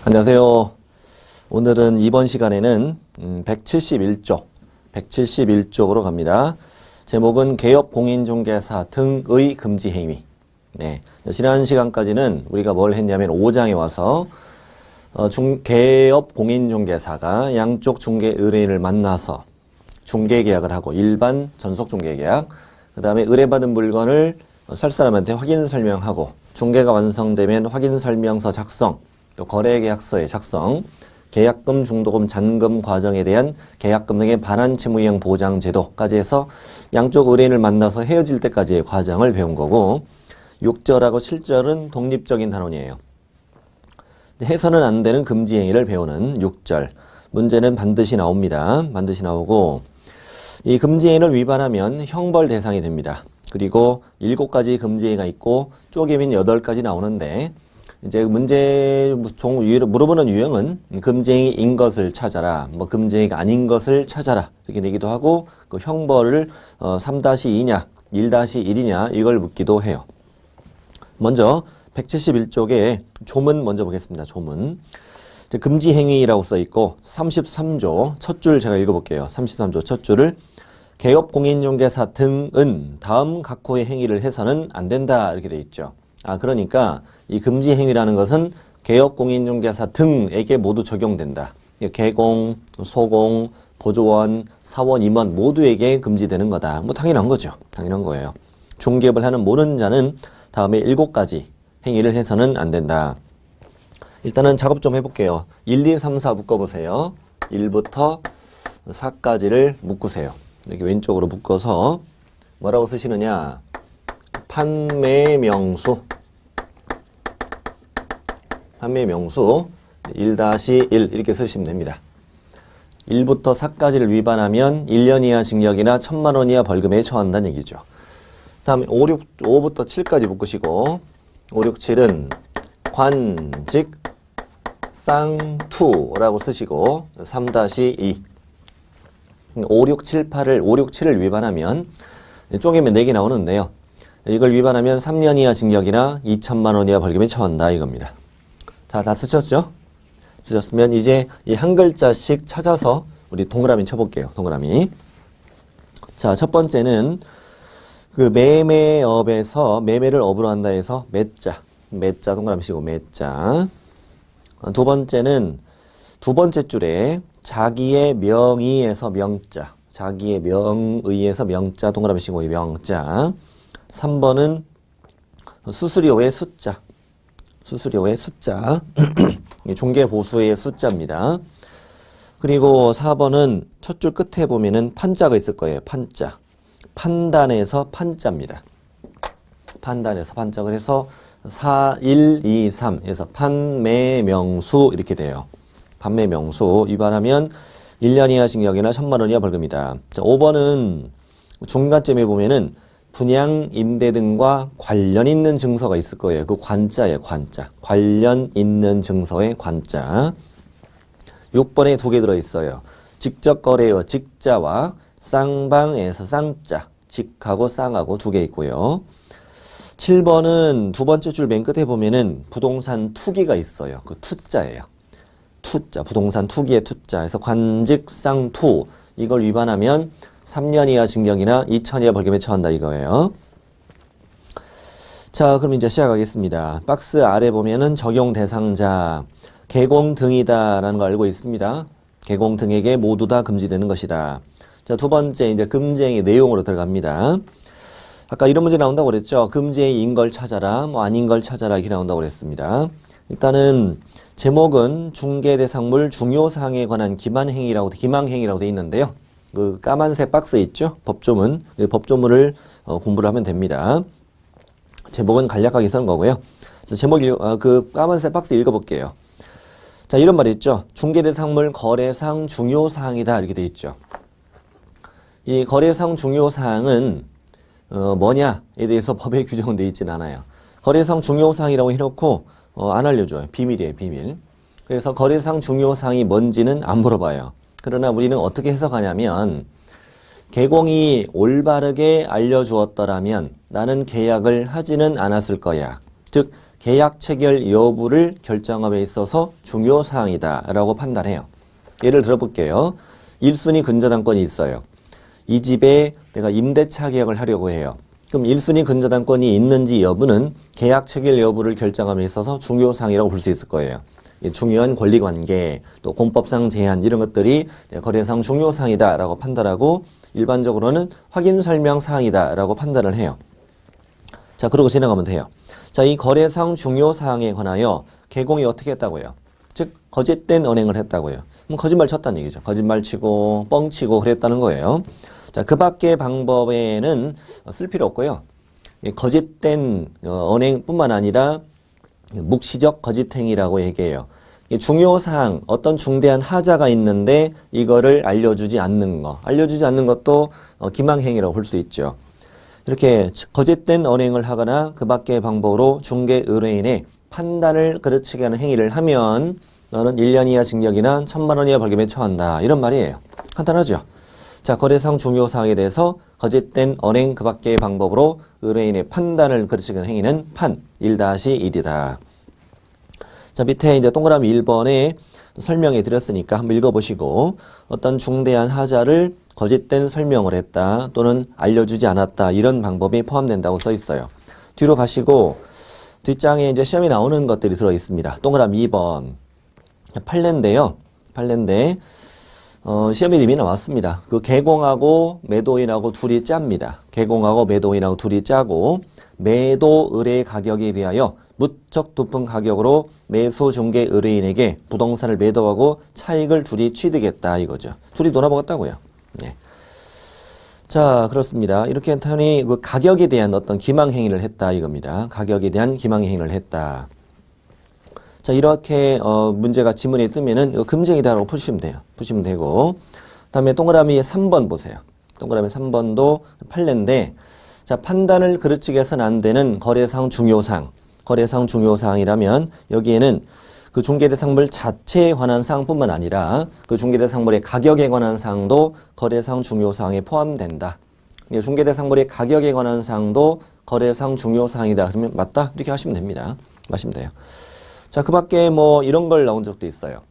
안녕하세요. 오늘은 이번 시간에는 171쪽으로 갑니다. 제목은 개업 공인중개사 등의 금지 행위. 네. 지난 시간까지는 우리가 뭘 했냐면 5장에 와서 개업 공인중개사가 양쪽 중개 의뢰인을 만나서 중개계약을 하고 일반 전속 중개계약, 그 다음에 의뢰받은 물건을 살 사람한테 확인 설명하고 중개가 완성되면 확인 설명서 작성, 또 거래계약서의 작성, 계약금, 중도금, 잔금 과정에 대한 계약금 등의 반환 채무이행 보장 제도까지 해서 양쪽 의뢰인을 만나서 헤어질 때까지의 과정을 배운 거고, 6절하고 7절은 독립적인 단원이에요. 해서는 안 되는 금지 행위를 배우는 6절. 문제는 반드시 나옵니다. 반드시 나오고, 이 금지 행위를 위반하면 형벌 대상이 됩니다. 그리고 7가지 금지 행위가 있고 쪼개면 8가지 나오는데, 이제 문제 물어보는 유형은 금지행위인 것을 찾아라, 뭐 금지행위가 아닌 것을 찾아라 이렇게 내기도 하고, 그 형벌을 3-2냐 1-1이냐 이걸 묻기도 해요. 먼저 171쪽에 조문 먼저 보겠습니다. 조문. 금지행위라고 써 있고 33조 첫 줄 제가 읽어볼게요. 33조 첫 줄을 개업 공인중개사 등은 다음 각호의 행위를 해서는 안 된다 이렇게 돼 있죠. 그러니까 이 금지 행위라는 것은 개업 공인중개사 등에게 모두 적용된다. 개공, 소공, 보조원, 사원, 임원 모두에게 금지되는 거다. 뭐 당연한 거죠. 당연한 거예요. 중개업을 하는 모든 자는 다음에 7가지 행위를 해서는 안 된다. 일단은 작업 좀 해볼게요. 1, 2, 3, 4 묶어보세요. 1부터 4까지를 묶으세요. 이렇게 왼쪽으로 묶어서 뭐라고 쓰시느냐? 판매명수 1-1 이렇게 쓰시면 됩니다. 1부터 4까지를 위반하면 1년 이하 징역이나 1,000만 원 이하 벌금에 처한다는 얘기죠. 다음에 5부터 7까지 묶으시고 5, 6, 7은 관직 쌍투라고 쓰시고 3-2 5, 6, 7, 7을 위반하면 쪼개면 4개 나오는데요. 이걸 위반하면 3년 이하 징역이나 2,000만 원 이하 벌금에 처한다 이겁니다. 다 쓰셨죠? 쓰셨으면 이제 이 한 글자씩 찾아서 우리 동그라미 쳐볼게요. 동그라미. 자, 첫 번째는 그 매매업에서 매매를 업으로 한다 해서 매자 동그라미 치고 매자. 두 번째는 두 번째 줄에 자기의 명의에서 명자, 자기의 명의에서 명자 동그라미 치고 명자. 3번은 수수료의 숫자, 중개보수의 숫자입니다. 그리고 4번은 첫 줄 끝에 보면은 판자가 있을 거예요. 판자. 판단에서 판자입니다. 판단에서 판자. 그래서 4, 1, 2, 3에서 판매명수 이렇게 돼요. 판매명수 위반하면 1년 이하 징역이나 1,000만 원 이하 벌금이다. 자, 5번은 중간쯤에 보면은 분양, 임대 등과 관련 있는 증서가 있을 거예요. 그 관자예요, 관자. 관련 있는 증서의 관자. 6번에 2개 들어있어요. 직접 거래요, 직자와 쌍방에서 쌍자. 직하고 쌍하고 2개 있고요. 7번은 두 번째 줄 맨 끝에 보면은 부동산 투기가 있어요. 그 투자예요. 투자, 부동산 투기의 투자에서 관직, 쌍투. 이걸 위반하면 3년 이하 징역이나 2,000 이하 벌금에 처한다 이거예요. 자, 그럼 이제 시작하겠습니다. 박스 아래 보면은 적용 대상자 개공 등이다라는 거 알고 있습니다. 개공 등에게 모두 다 금지되는 것이다. 자, 두 번째 이제 금지행위 내용으로 들어갑니다. 아까 이런 문제 나온다고 그랬죠. 금지행위인 걸 찾아라, 뭐 아닌 걸 찾아라 이렇게 나온다고 그랬습니다. 일단은 제목은 중개대상물 중요사항에 관한 기망행위라고 돼 있는데요. 그 까만색 박스 있죠? 법조문. 그 법조문을 공부를 하면 됩니다. 제목은 간략하게 쓴 거고요. 그래서 제목 그 까만색 박스 읽어볼게요. 자, 이런 말이 있죠. 중개대상물 거래상 중요사항이다 이렇게 돼 있죠. 이 거래상 중요사항은 뭐냐에 대해서 법에 규정은 돼 있진 않아요. 거래상 중요사항이라고 해놓고 안 알려줘요. 비밀이에요, 비밀. 그래서 거래상 중요사항이 뭔지는 안 물어봐요. 그러나 우리는 어떻게 해석하냐면 개공이 올바르게 알려주었더라면 나는 계약을 하지는 않았을 거야. 즉 계약 체결 여부를 결정함에 있어서 중요 사항이다 라고 판단해요. 예를 들어 볼게요. 1순위 근저당권이 있어요. 이 집에 내가 임대차 계약을 하려고 해요. 그럼 1순위 근저당권이 있는지 여부는 계약 체결 여부를 결정함에 있어서 중요 사항이라고 볼 수 있을 거예요. 중요한 권리관계, 또 공법상 제한 이런 것들이 거래상 중요 사항이다 라고 판단하고 일반적으로는 확인 설명 사항이다 라고 판단을 해요. 자, 그러고 지나가면 돼요. 자, 이 거래상 중요 사항에 관하여 개공이 어떻게 했다고요? 즉, 거짓된 언행을 했다고요. 그럼 거짓말 쳤다는 얘기죠. 거짓말 치고 뻥치고 그랬다는 거예요. 자, 그 밖의 방법에는 쓸 필요 없고요. 거짓된 언행뿐만 아니라 묵시적 거짓행위라고 얘기해요. 중요사항, 어떤 중대한 하자가 있는데 이거를 알려주지 않는 거. 알려주지 않는 것도 기망행위라고 볼 수 있죠. 이렇게 거짓된 언행을 하거나 그 밖의 방법으로 중개 의뢰인의 판단을 그르치게 하는 행위를 하면 너는 1년 이하 징역이나 1,000만 원 이하 벌금에 처한다. 이런 말이에요. 간단하죠? 자, 거래상 중요사항에 대해서 거짓된 언행 그 밖의 방법으로 의뢰인의 판단을 그르치게 하는 행위는 판 1-1이다. 자, 밑에 이제 동그라미 1번에 설명해 드렸으니까 한번 읽어보시고 어떤 중대한 하자를 거짓된 설명을 했다 또는 알려주지 않았다 이런 방법이 포함된다고 써 있어요. 뒤로 가시고 뒷장에 이제 시험에 나오는 것들이 들어 있습니다. 동그라미 2번 판례인데요. 판례인데 시험에 이미 나왔습니다. 그 개공하고 매도인하고 둘이 짭니다. 개공하고 매도인하고 둘이 짜고 매도 의뢰 가격에 비하여 무척 높은 가격으로 매수 중개 의뢰인에게 부동산을 매도하고 차익을 둘이 취득했다 이거죠. 둘이 놀아먹었다고요. 네. 자, 그렇습니다. 이렇게 했더니 그 가격에 대한 어떤 기망행위를 했다 이겁니다. 가격에 대한 기망행위를 했다. 자, 이렇게 문제가 지문에 뜨면은 이거 금쟁이다라고 푸시면 돼요. 푸시면 되고 그다음에 동그라미 3번 보세요. 동그라미 3번도 판례인데 자, 판단을 그르치게 해서는 안 되는 거래상 중요사항. 거래상 중요사항이라면 여기에는 그 중개대상물 자체에 관한 사항뿐만 아니라 그 중개대상물의 가격에 관한 사항도 거래상 중요사항에 포함된다. 중개대상물의 가격에 관한 사항도 거래상 중요사항이다. 그러면 맞다? 이렇게 하시면 됩니다. 하시면 돼요. 자, 그 밖에 뭐 이런 걸 나온 적도 있어요.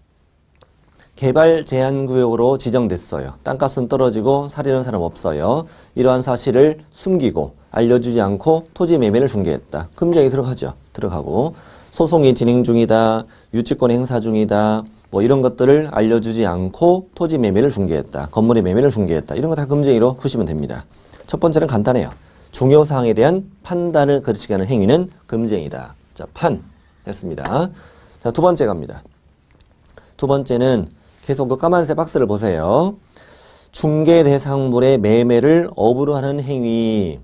개발 제한 구역으로 지정됐어요. 땅값은 떨어지고 살이는 사람 없어요. 이러한 사실을 숨기고 알려주지 않고 토지 매매를 중개했다. 금쟁이 들어가죠. 들어가고 소송이 진행 중이다. 유치권 행사 중이다. 뭐 이런 것들을 알려주지 않고 토지 매매를 중개했다. 건물의 매매를 중개했다. 이런 거 다 금쟁이로 푸시면 됩니다. 첫 번째는 간단해요. 중요사항에 대한 판단을 그르치게 하는 행위는 금쟁이다. 자, 판 했습니다. 자, 두 번째 갑니다. 두 번째는 계속 그 까만색 박스를 보세요. 중개대상물의 매매를 업으로 하는 행위.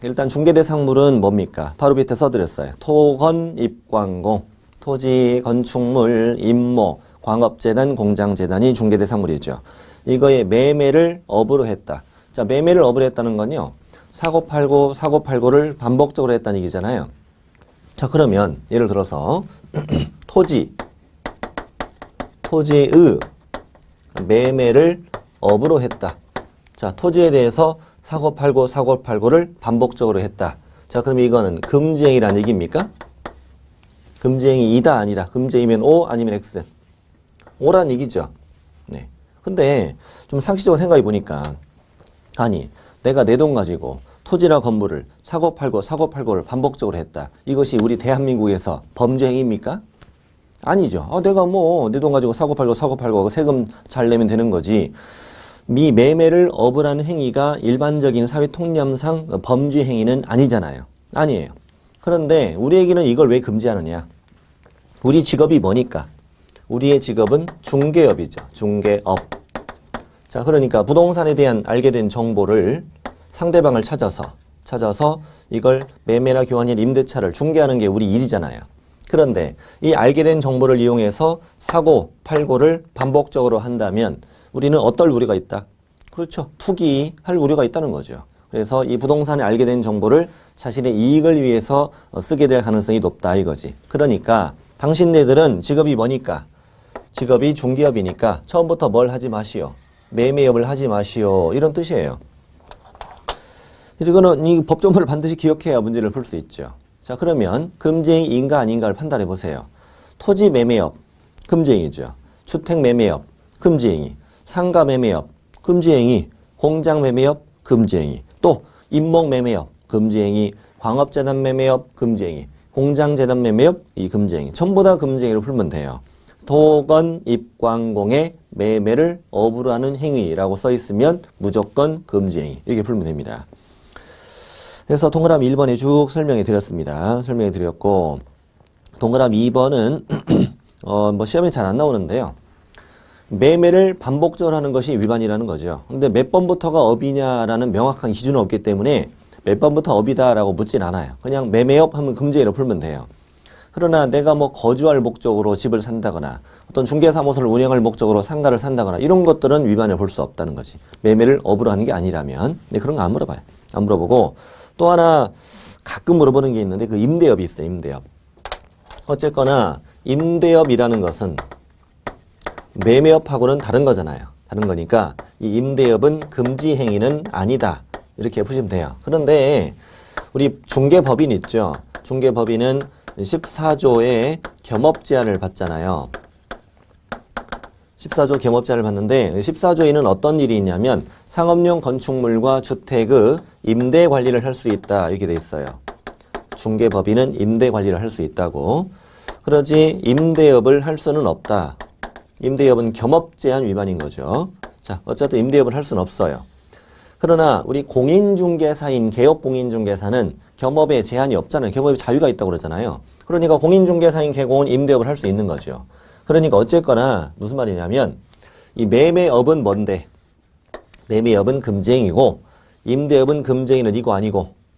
일단 중개대상물은 뭡니까? 바로 밑에 써드렸어요. 토건, 입광공, 토지, 건축물, 임모, 광업재단, 공장재단이 중개대상물이죠. 이거의 매매를 업으로 했다. 자, 매매를 업으로 했다는 건요. 사고팔고, 사고팔고를 반복적으로 했다는 얘기잖아요. 자, 그러면 예를 들어서 토지의 매매를 업으로 했다. 자, 토지에 대해서 사고팔고를 반복적으로 했다. 자, 그럼 이거는 금지행위란 얘기입니까? 금지행위이다 아니다. 금지행위면 O 아니면 X. O란 얘기죠. 네. 근데 좀 상식적으로 생각해 보니까 아니, 내가 내 돈 가지고 토지나 건물을 사고팔고를 반복적으로 했다. 이것이 우리 대한민국에서 범죄 행위입니까? 아니죠. 내가 뭐 내 돈 가지고 사고팔고 세금 잘 내면 되는 거지. 미 매매를 업을 하는 행위가 일반적인 사회 통념상 범죄 행위는 아니잖아요. 아니에요. 그런데 우리에게는 이걸 왜 금지하느냐? 우리 직업이 뭐니까? 우리의 직업은 중개업이죠. 중개업. 자, 그러니까 부동산에 대한 알게 된 정보를 상대방을 찾아서 이걸 매매나 교환인 임대차를 중개하는 게 우리 일이잖아요. 그런데 이 알게 된 정보를 이용해서 사고, 팔고를 반복적으로 한다면 우리는 어떨 우려가 있다? 그렇죠. 투기할 우려가 있다는 거죠. 그래서 이 부동산에 알게 된 정보를 자신의 이익을 위해서 쓰게 될 가능성이 높다 이거지. 그러니까 당신네들은 직업이 뭐니까? 직업이 중개업이니까 처음부터 뭘 하지 마시오. 매매업을 하지 마시오. 이런 뜻이에요. 이거는 이 법조문을 반드시 기억해야 문제를 풀 수 있죠. 자, 그러면 금지행위인가 아닌가를 판단해 보세요. 토지 매매업, 금지행위죠. 주택 매매업, 금지행위. 상가 매매업, 금지행위. 공장 매매업, 금지행위. 또 임목 매매업, 금지행위. 광업재단 매매업, 금지행위. 공장재단 매매업, 이 금지행위. 전부 다 금지행위로 풀면 돼요. 토건 입광공의 매매를 업으로 하는 행위라고 써 있으면 무조건 금지행위. 이렇게 풀면 됩니다. 그래서 동그라미 1번에 쭉 설명해 드렸습니다. 설명해 드렸고, 동그라미 2번은 뭐 시험에 잘 안 나오는데요. 매매를 반복적으로 하는 것이 위반이라는 거죠. 근데 몇 번부터가 업이냐라는 명확한 기준은 없기 때문에 몇 번부터 업이다라고 묻진 않아요. 그냥 매매업 하면 금지로 풀면 돼요. 그러나 내가 뭐 거주할 목적으로 집을 산다거나 어떤 중개사무소를 운영할 목적으로 상가를 산다거나 이런 것들은 위반을 볼 수 없다는 거지. 매매를 업으로 하는 게 아니라면. 근데 그런 거 안 물어봐요. 안 물어보고 또 하나 가끔 물어보는 게 있는데 그 임대업이 있어요. 임대업. 어쨌거나 임대업이라는 것은 매매업하고는 다른 거잖아요. 다른 거니까 이 임대업은 금지 행위는 아니다. 이렇게 보시면 돼요. 그런데 우리 중개법인 있죠. 중개법인은 14조의 겸업 제한을 받잖아요. 14조 겸업 제한을 받는데 14조에는 어떤 일이 있냐면 상업용 건축물과 주택의 임대 관리를 할 수 있다. 이렇게 돼 있어요. 중개법인은 임대 관리를 할 수 있다고. 그러지 임대업을 할 수는 없다. 임대업은 겸업 제한 위반인 거죠. 자, 어쨌든 임대업을 할 수는 없어요. 그러나 우리 공인중개사인 개업공인중개사는 겸업에 제한이 없잖아요. 겸업에 자유가 있다고 그러잖아요. 그러니까 공인중개사인 개공은 임대업을 할 수 있는 거죠. 그러니까 어쨌거나 무슨 말이냐면 이 매매업은 뭔데? 매매업은 금지행위고 임대업은 금지행위는 이거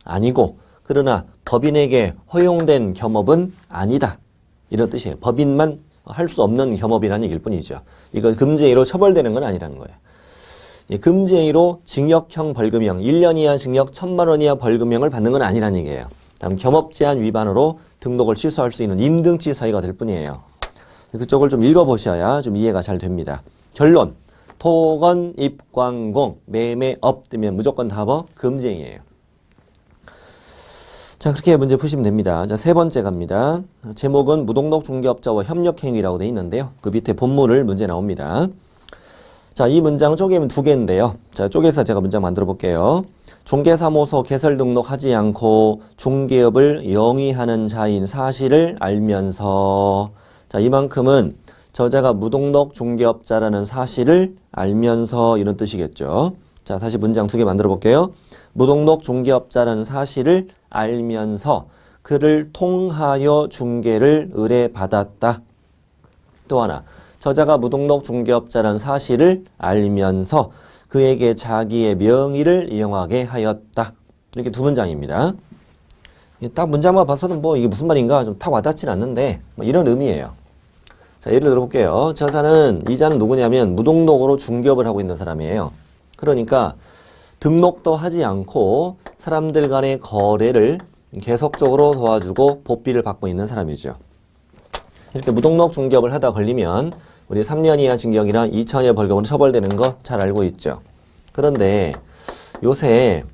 아니고 그러나 법인에게 허용된 겸업은 아니다. 이런 뜻이에요. 법인만 할 수 없는 겸업이라는 얘기일 뿐이죠. 이거 금지행위로 처벌되는 건 아니라는 거예요. 금지행위로 징역형 벌금형 1년 이하 징역 1,000만 원 이하 벌금형을 받는 건 아니라는 얘기예요. 다음 겸업 제한 위반으로 등록을 취소할 수 있는 임등치 사유가 될 뿐이에요. 그쪽을 좀 읽어보셔야 좀 이해가 잘 됩니다. 결론. 토건, 입광공, 매매업 뜨면 무조건 답어 금지행위예요. 자, 그렇게 문제 푸시면 됩니다. 자, 세 번째 갑니다. 제목은 무등록 중개업자와 협력행위라고 돼 있는데요. 그 밑에 본문을 문제 나옵니다. 자, 이 문장 쪼개면 두 개인데요. 자, 쪼개서 제가 문장 만들어 볼게요. 중개사무소 개설 등록하지 않고 중개업을 영위하는 자인 사실을 알면서 자, 이만큼은 저자가 무등록 중개업자라는 사실을 알면서 이런 뜻이겠죠. 자, 다시 문장 두 개 만들어 볼게요. 무등록 중개업자라는 사실을 알면서 그를 통하여 중개를 의뢰받았다. 또 하나, 저자가 무등록 중개업자라는 사실을 알면서 그에게 자기의 명의를 이용하게 하였다. 이렇게 두 문장입니다. 딱 문장만 봐서는 뭐 이게 무슨 말인가 좀 탁 와닿진 않는데 뭐 이런 의미예요. 자, 예를 들어 볼게요. 이자는 누구냐면 무등록으로 중개업을 하고 있는 사람이에요. 그러니까 등록도 하지 않고 사람들 간의 거래를 계속적으로 도와주고 복비를 받고 있는 사람이죠. 이렇게 무등록 중개업을 하다 걸리면 우리 3년 이하 징역이랑 2천여 벌금으로 처벌되는 거 잘 알고 있죠. 그런데 요새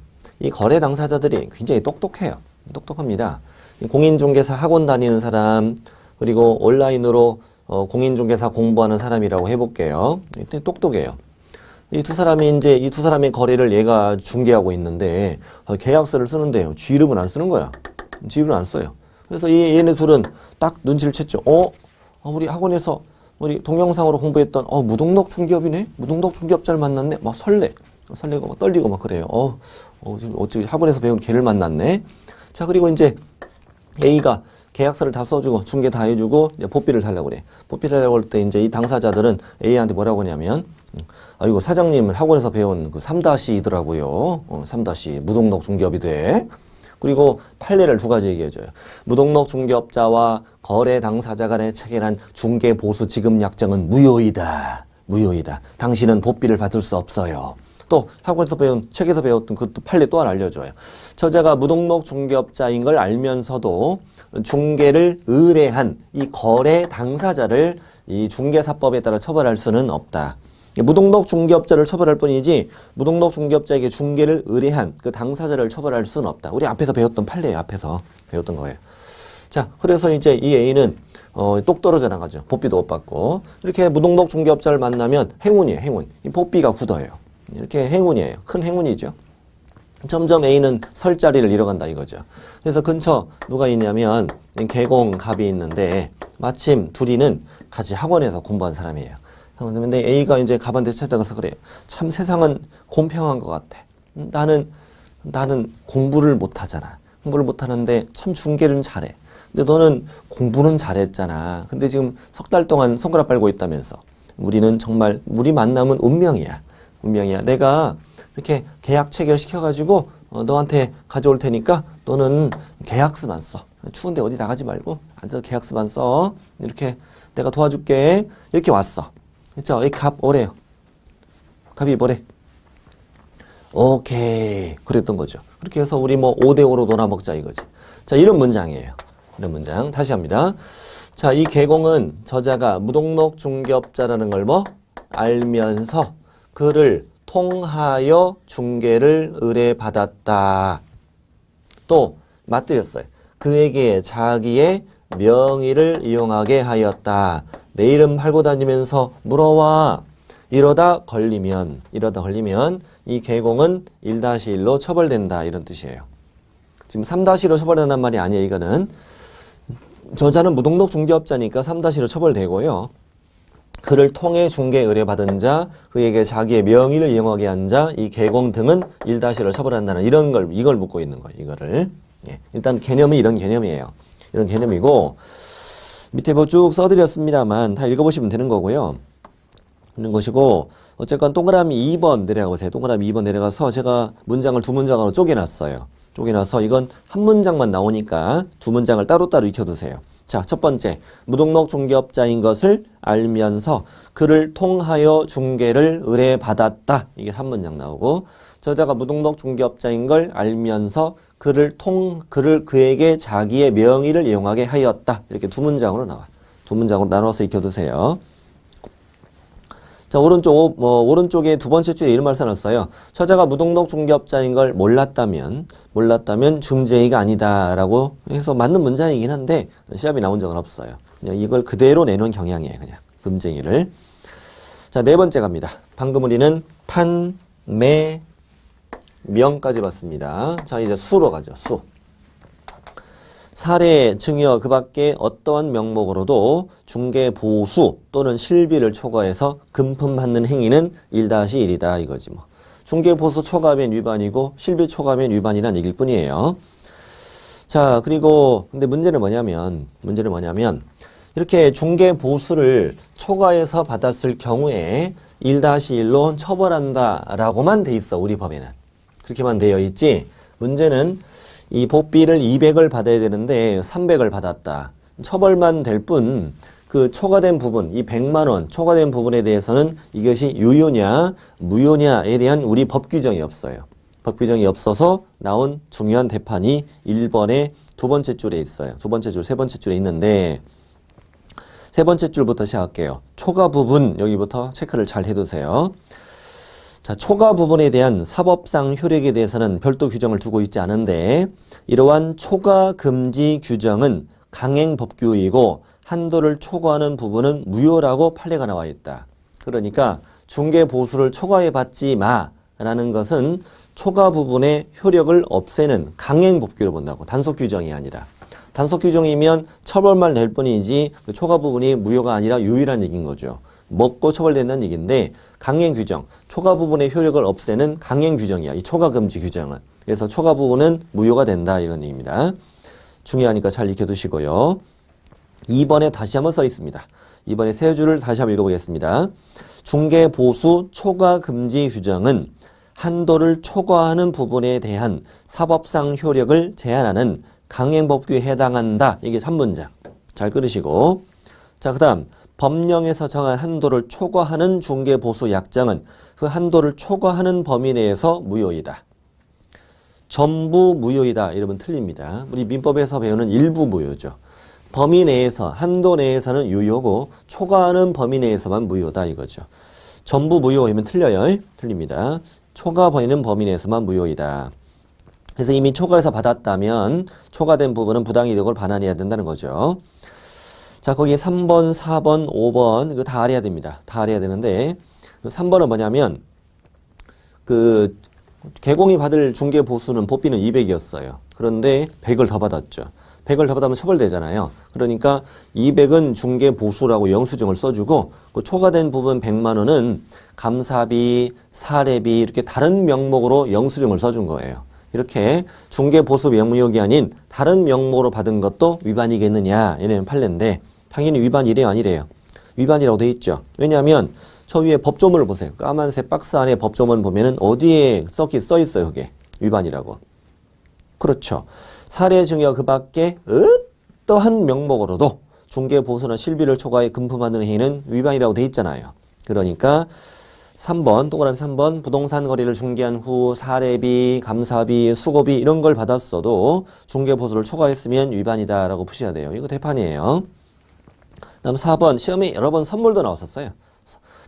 이 거래 당사자들이 굉장히 똑똑해요. 똑똑합니다. 공인중개사 학원 다니는 사람 그리고 온라인으로 공인중개사 공부하는 사람이라고 해볼게요. 똑똑해요. 이 두 사람의 거래를 얘가 중개하고 있는데 계약서를 쓰는데요. 지 이름은 안 쓰는 거야. 지 이름은 안 써요. 그래서 얘네 둘은 딱 눈치를 챘죠. 우리 학원에서 우리 동영상으로 공부했던 무등록 중개업이네? 무등록 중개업자를 만났네? 막 설레고 막 떨리고 막 그래요. 어떻게 학원에서 배운 걔를 만났네? 자, 그리고 이제 A가 계약서를 다 써주고 중개 다 해주고 이제 복비를 달라고 그래. 복비를 달라고 할 때 이제 이 당사자들은 A한테 뭐라고 하냐면 이거 사장님 학원에서 배운 그 3-이더라고요. 3- 무등록 중개업이 돼. 그리고 판례를 두 가지 얘기해줘요. 무등록 중개업자와 거래 당사자 간에 체결한 중개보수 지급 약정은 무효이다. 당신은 복비를 받을 수 없어요. 또 학원에서 책에서 배웠던 그 판례 또한 알려줘요. 저자가 무등록 중개업자인 걸 알면서도 중개를 의뢰한 이 거래 당사자를 이 중개사법에 따라 처벌할 수는 없다. 무등록 중개업자를 처벌할 뿐이지 무등록 중개업자에게 중개를 의뢰한 그 당사자를 처벌할 수는 없다. 우리 앞에서 배웠던 판례예요. 앞에서 배웠던 거예요. 자, 그래서 이제 이 A는 똑 떨어져 나가죠. 복비도 못 받고. 이렇게 무등록 중개업자를 만나면 행운이에요. 행운. 이 복비가 굳어요. 이렇게 행운이에요. 큰 행운이죠. 점점 A는 설 자리를 잃어간다 이거죠. 그래서 근처 누가 있냐면 개공, 갑이 있는데 마침 둘이는 같이 학원에서 공부한 사람이에요. 근데 A가 이제 갑한테 찾아가서 그래요. 참 세상은 공평한 것 같아. 나는 공부를 못 하잖아. 공부를 못 하는데 참 중개는 잘해. 근데 너는 공부는 잘했잖아. 근데 지금 석 달 동안 손가락 빨고 있다면서. 우리는 정말 우리 만남은 운명이야. 운명이야. 내가 이렇게 계약 체결시켜가지고 너한테 가져올 테니까 너는 계약서만 써. 추운데 어디 나가지 말고 앉아서 계약서만 써. 이렇게 내가 도와줄게. 이렇게 왔어. 그쵸? 이 갑 오래요. 갑이 뭐래? 오케이. 그랬던 거죠. 그렇게 해서 우리 뭐 5대5로 놀아먹자 이거지. 자, 이런 문장이에요. 이런 문장. 다시 합니다. 자, 이 개공은 저자가 무등록 중개업자라는 걸 뭐? 알면서 그를 통하여 중개를 의뢰받았다. 또 맞들였어요. 그에게 자기의 명의를 이용하게 하였다. 내 이름 팔고 다니면서 물어와. 이러다 걸리면 이 개공은 1-1로 처벌된다. 이런 뜻이에요. 지금 3-1로 처벌된단 말이 아니에요. 이거는 저자는 무등록 중개업자니까 3-1로 처벌되고요. 그를 통해 중개 의뢰받은 자, 그에게 자기의 명의를 이용하게 한 자, 이 개공 등은 1-1로 처벌한다는 이걸 묻고 있는 거예요. 이거를. 예. 일단 개념이 이런 개념이에요. 이런 개념이고 밑에 뭐 쭉 써드렸습니다만 다 읽어보시면 되는 거고요. 있는 것이고 어쨌건 동그라미 2번 내려가보세요. 동그라미 2번 내려가서 제가 문장을 두 문장으로 쪼개놨어요. 쪼개놔서 이건 한 문장만 나오니까 두 문장을 따로따로 익혀두세요. 자, 첫 번째, 무등록 중개업자인 것을 알면서 그를 통하여 중개를 의뢰받았다. 이게 3문장 나오고 저자가 무등록 중개업자인 걸 알면서 그에게 자기의 명의를 이용하게 하였다. 이렇게 두 문장으로 나와. 두 문장으로 나눠서 익혀두세요. 자, 오른쪽에 두 번째 줄에 이런 말 써놨어요. 저자가 무등록 중개업자인 걸 몰랐다면 중재이가 아니다라고 해서 맞는 문장이긴 한데 시합이 나온 적은 없어요. 그냥 이걸 그대로 내놓은 경향이에요. 그냥 금쟁이를. 자, 네 번째 갑니다. 방금 우리는 판, 매, 명까지 봤습니다. 자, 이제 수로 가죠. 수. 사례, 증여 그 밖에 어떠한 명목으로도 중개 보수 또는 실비를 초과해서 금품받는 행위는 1-1이다 이거지 뭐. 중개 보수 초과하면 위반이고 실비 초과하면 위반이란 얘기일 뿐이에요. 자, 그리고 근데 문제는 뭐냐면 이렇게 중개 보수를 초과해서 받았을 경우에 1-1로 처벌한다라고만 돼 있어. 우리 법에는. 그렇게만 되어 있지. 문제는 이 복비를 200을 받아야 되는데 300을 받았다. 처벌만 될 뿐 그 초과된 부분, 이 100만 원 초과된 부분에 대해서는 이것이 유효냐 무효냐에 대한 우리 법 규정이 없어요. 법 규정이 없어서 나온 중요한 대판이 1번의 두 번째 줄에 있어요. 두 번째 줄, 세 번째 줄에 있는데 세 번째 줄부터 시작할게요. 초과 부분 여기부터 체크를 잘 해두세요. 자, 초과 부분에 대한 사법상 효력에 대해서는 별도 규정을 두고 있지 않은데 이러한 초과 금지 규정은 강행법규이고 한도를 초과하는 부분은 무효라고 판례가 나와 있다. 그러니까 중개보수를 초과해 받지 마라는 것은 초과 부분의 효력을 없애는 강행법규로 본다고. 단속 규정이 아니라. 단속 규정이면 처벌만 낼 뿐이지 그 초과 부분이 무효가 아니라 유일한 얘기인 거죠. 먹고 처벌된다는 얘기인데 강행 규정, 초과 부분의 효력을 없애는 강행 규정이야. 이 초과 금지 규정은. 그래서 초과 부분은 무효가 된다 이런 얘기입니다. 중요하니까 잘 익혀두시고요. 2번에 다시 한번 써 있습니다. 2번에 세 줄을 다시 한번 읽어보겠습니다. 중개보수 초과 금지 규정은 한도를 초과하는 부분에 대한 사법상 효력을 제한하는 강행법규에 해당한다. 이게 3문장. 잘 끊으시고. 자, 그 다음 법령에서 정한 한도를 초과하는 중개보수 약정은 그 한도를 초과하는 범위 내에서 무효이다. 전부 무효이다 이러면 틀립니다. 우리 민법에서 배우는 일부 무효죠. 범위 내에서 한도 내에서는 유효고 초과하는 범위 내에서만 무효다 이거죠. 전부 무효이면 틀려요. 틀립니다. 초과되는 범위 내에서만 무효이다. 그래서 이미 초과해서 받았다면 초과된 부분은 부당이득으로 반환해야 된다는 거죠. 자, 거기 3번, 4번, 5번 이거 다 알아야 됩니다. 다 알아야 되는데 3번은 뭐냐면 그 개공이 받을 중개 보수는 법비는 200이었어요. 그런데 100을 더 받았죠. 100을 더 받으면 처벌되잖아요. 그러니까 200은 중개 보수라고 영수증을 써주고 그 초과된 부분 100만 원은 감사비, 사례비 이렇게 다른 명목으로 영수증을 써준 거예요. 이렇게 중개 보수 명목이 아닌 다른 명목으로 받은 것도 위반이겠느냐 얘네는 판례인데 당연히 위반이래요 아니래요? 위반이라고 돼 있죠. 왜냐하면 저 위에 법조문을 보세요. 까만색 박스 안에 법조문 보면은 어디에 써 있어요 그게 위반이라고. 그렇죠. 사례 증여 그 밖에 어떠한 명목으로도 중개 보수나 실비를 초과해 금품하는 행위는 위반이라고 돼 있잖아요. 그러니까 3번, 동그라미 3번 부동산 거래를 중개한 후 사례비, 감사비, 수고비 이런 걸 받았어도 중개 보수를 초과했으면 위반이다라고 푸셔야 돼요. 이거 대판이에요. 다음 4번 시험에 여러 번 선물도 나왔었어요.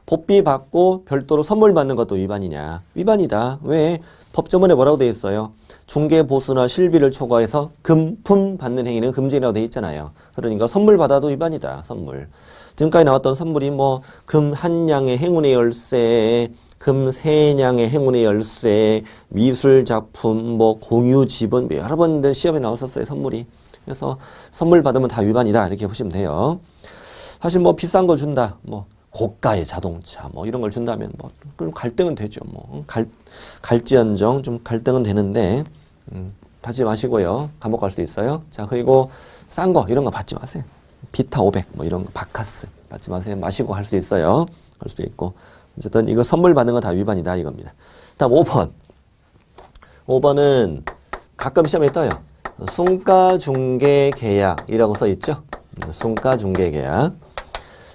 법비 받고 별도로 선물 받는 것도 위반이냐? 위반이다. 왜? 법조문에 뭐라고 돼 있어요? 중개 보수나 실비를 초과해서 금품 받는 행위는 금지라고 돼 있잖아요. 그러니까 선물 받아도 위반이다. 선물. 지금까지 나왔던 선물이 뭐 금 한 냥의 행운의 열쇠, 금 세 냥의 행운의 열쇠, 미술 작품, 뭐 공유 지분 뭐 여러 번 시험에 나왔었어요. 선물이. 그래서 선물 받으면 다 위반이다. 이렇게 보시면 돼요. 사실 뭐 비싼 거 준다. 뭐 고가의 자동차 뭐 이런 걸 준다면 뭐 그럼 갈등은 되죠. 뭐 갈지언정 좀 갈등은 되는데 받지 마시고요. 감옥 갈 수 있어요. 자, 그리고 싼 거 이런 거 받지 마세요. 비타 500 뭐 이런 거 바카스 받지 마세요. 마시고 할 수 있어요. 할 수 있고 어쨌든 이거 선물 받는 거 다 위반이다 이겁니다. 다음 5번. 5번은 가끔 시험에 떠요. 순가중개계약이라고 써 있죠. 순가중개계약.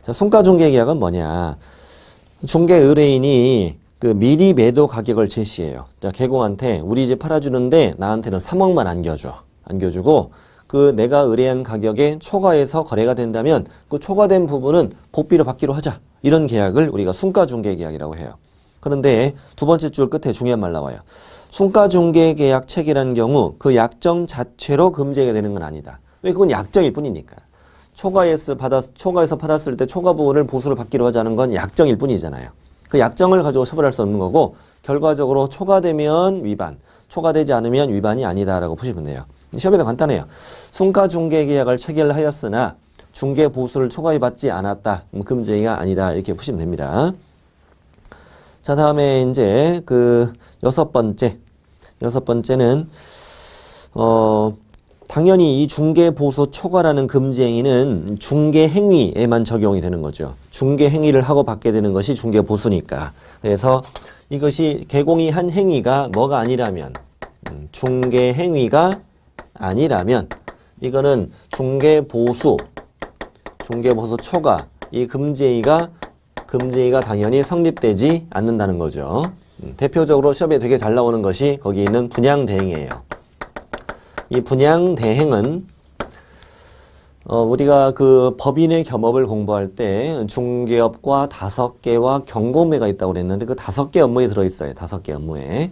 자, 순가중개계약은 뭐냐? 중개 의뢰인이 그 미리 매도 가격을 제시해요. 자, 개공한테 우리 집 팔아주는데 나한테는 3억만 안겨주고 그 내가 의뢰한 가격에 초과해서 거래가 된다면 그 초과된 부분은 복비로 받기로 하자. 이런 계약을 우리가 순가중개계약이라고 해요. 그런데 두 번째 줄 끝에 중요한 말 나와요. 순가중개계약 체결한 경우 그 약정 자체로 금지가 되는 건 아니다. 왜? 그건 약정일 뿐이니까. 초과해서 팔았을 때 초과 부분을 보수를 받기로 하자는 건 약정일 뿐이잖아요. 그 약정을 가지고 처벌할 수 없는 거고 결과적으로 초과되면 위반, 초과되지 않으면 위반이 아니다라고 보시면 돼요. 시험에도 간단해요. 순가중개계약을 체결하였으나 중개 보수를 초과해 받지 않았다. 금지가 아니다. 이렇게 보시면 됩니다. 자, 다음에 이제 그 여섯 번째는 당연히 이 중개보수 초과라는 금지행위는 중개행위에만 적용이 되는 거죠. 중개행위를 하고 받게 되는 것이 중개보수니까. 그래서 이것이 개공이 한 행위가 뭐가 아니라면 중개행위가 아니라면 이거는 중개보수 초과 이 금지행위가 당연히 성립되지 않는다는 거죠. 대표적으로 시험에 되게 잘 나오는 것이 거기 있는 분양대행이에요. 이 분양대행은 우리가 그 법인의 겸업을 공부할 때 중개업과 5개와 경고매가 있다고 그랬는데 그 5개 업무에 들어있어요. 5개 업무에.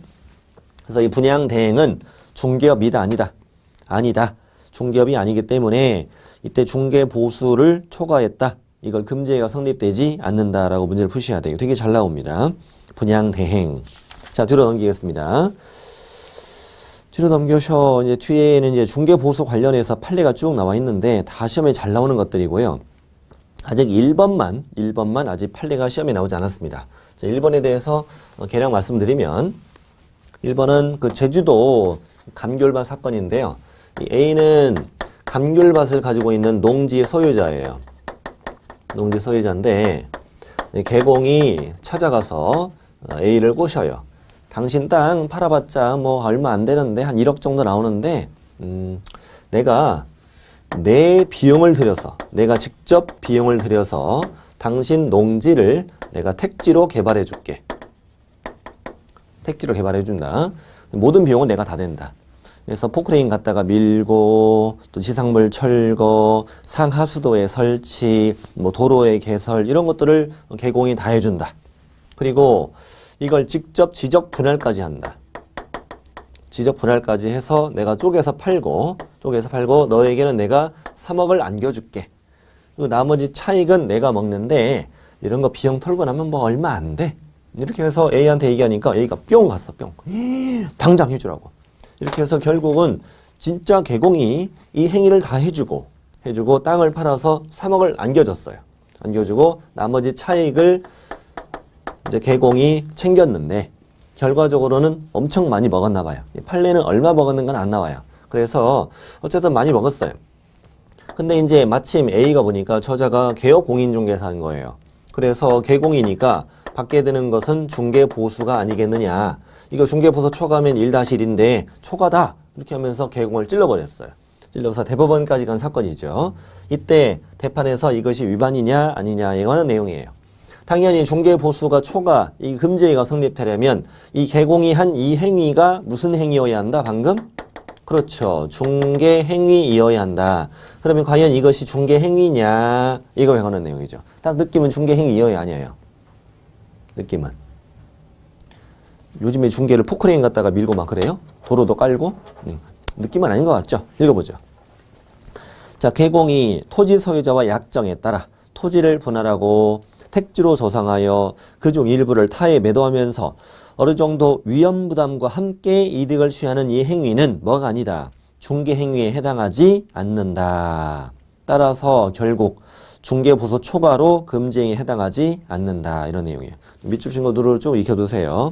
그래서 이 분양대행은 중개업이다 아니다. 아니다. 중개업이 아니기 때문에 이때 중개보수를 초과했다. 이걸 금지가 성립되지 않는다라고 문제를 푸셔야 돼요. 되게 잘 나옵니다. 분양대행. 자, 뒤로 넘기겠습니다. 뒤로 넘겨서 이제 뒤에는 이제 중개보수 관련해서 판례가 쭉 나와 있는데 다 시험에 잘 나오는 것들이고요. 아직 1번만 아직 판례가 시험에 나오지 않았습니다. 자, 1번에 대해서 개량 말씀드리면 1번은 그 제주도 감귤밭 사건인데요. 이 A는 감귤밭을 가지고 있는 농지 소유자예요. 농지 소유자인데 개공이 찾아가서 A를 꼬셔요. 당신 땅 팔아봤자 뭐 얼마 안 되는데 한 1억 정도 나오는데 내가 내 비용을 들여서 내가 직접 비용을 들여서 당신 농지를 내가 택지로 개발해 줄게. 택지로 개발해 준다. 모든 비용은 내가 다 된다. 그래서 포크레인 갖다가 밀고 또 지상물 철거, 상하수도의 설치, 뭐 도로의 개설 이런 것들을 개공이 다 해준다. 그리고 이걸 직접 지적 분할까지 한다. 지적 분할까지 해서 내가 쪼개서 팔고 너에게는 내가 3억을 안겨줄게. 그리고 나머지 차익은 내가 먹는데 이런 거 비용 털고 나면 뭐 얼마 안 돼. 이렇게 해서 A한테 얘기하니까 A가 뿅 갔어. 뿅. 당장 해주라고. 이렇게 해서 결국은 진짜 개공이 이 행위를 다 해주고 땅을 팔아서 3억을 안겨줬어요. 안겨주고 나머지 차익을 이제 개공이 챙겼는데 결과적으로는 엄청 많이 먹었나 봐요. 판례는 얼마 먹었는 건 안 나와요. 그래서 어쨌든 많이 먹었어요. 근데 이제 마침 A가 보니까 저자가 개업 공인중개사인 거예요. 그래서 개공이니까 받게 되는 것은 중개보수가 아니겠느냐. 이거 중개보수 초과면 1-1인데 초과다. 이렇게 하면서 개공을 찔러버렸어요. 찔러서 대법원까지 간 사건이죠. 이때 대판에서 이것이 위반이냐 아니냐에 관한 내용이에요. 당연히 중개보수가 초과, 이 금지행위가 성립하려면 이 개공이 한 이 행위가 무슨 행위여야 한다? 방금? 그렇죠. 중개행위이어야 한다. 그러면 과연 이것이 중개행위냐? 이거에 관한 내용이죠. 딱 느낌은 중개행위이어야 아니에요. 느낌은. 요즘에 중개를 포크레인 갖다가 밀고 막 그래요? 도로도 깔고? 느낌은 아닌 것 같죠? 읽어보죠. 자, 개공이 토지 소유자와 약정에 따라 토지를 분할하고 택지로 조성하여 그중 일부를 타에 매도하면서 어느 정도 위험 부담과 함께 이득을 취하는 이 행위는 뭐가 아니다. 중개행위에 해당하지 않는다. 따라서 결국 중개보수 초과로 금지행위에 해당하지 않는다. 이런 내용이에요. 밑줄 친구들을 쭉 익혀두세요.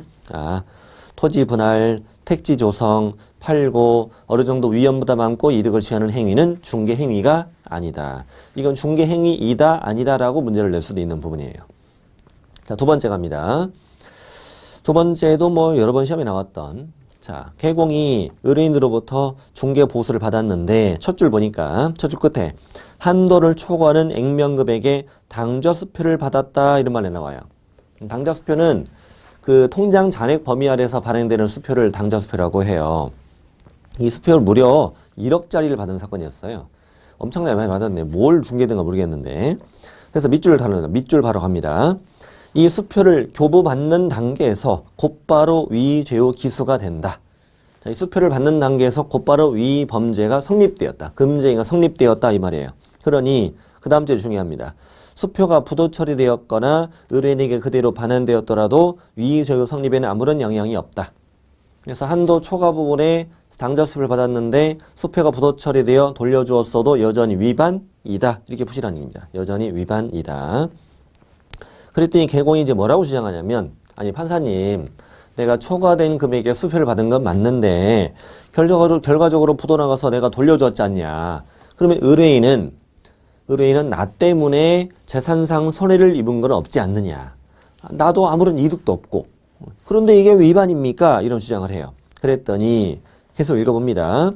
토지 분할, 택지 조성, 팔고 어느 정도 위험 부담 안고 이득을 취하는 행위는 중개행위가 아니다. 이건 중개행위이다 아니다라고 문제를 낼 수도 있는 부분이에요. 자, 두 번째 갑니다. 두 번째도 뭐 여러 번 시험에 나왔던, 자, 개공이 의뢰인으로부터 중개보수를 받았는데 첫 줄 보니까 첫 줄 끝에 한도를 초과하는 액면금액의 당좌수표를 받았다 이런 말이 나와요. 당좌수표는 그 통장 잔액 범위 아래에서 발행되는 수표를 당좌수표라고 해요. 이 수표를 무려 1억짜리를 받은 사건이었어요. 엄청나게 많이 받았네. 뭘 중개된가 모르겠는데. 그래서 밑줄 바로 갑니다. 이 수표를 교부받는 단계에서 곧바로 위 죄우 기수가 된다. 자, 이 수표를 받는 단계에서 곧바로 위 범죄가 성립되었다. 금지행위가 성립되었다 이 말이에요. 그러니 그 다음 줄 중요합니다. 수표가 부도 처리되었거나 의뢰인에게 그대로 반환되었더라도 위 죄우 성립에는 아무런 영향이 없다. 그래서 한도 초과 부분에 당좌수표를 받았는데 수표가 부도 처리되어 돌려주었어도 여전히 위반이다. 이렇게 푸시라는 얘기입니다. 여전히 위반이다. 그랬더니 개공이 이제 뭐라고 주장하냐면, 아니 판사님, 내가 초과된 금액의 수표를 받은 건 맞는데 결과적으로 부도 나가서 내가 돌려줬지 않냐. 그러면 의뢰인은 나 때문에 재산상 손해를 입은 건 없지 않느냐. 나도 아무런 이득도 없고. 그런데 이게 위반입니까? 이런 주장을 해요. 그랬더니 계속 읽어봅니다.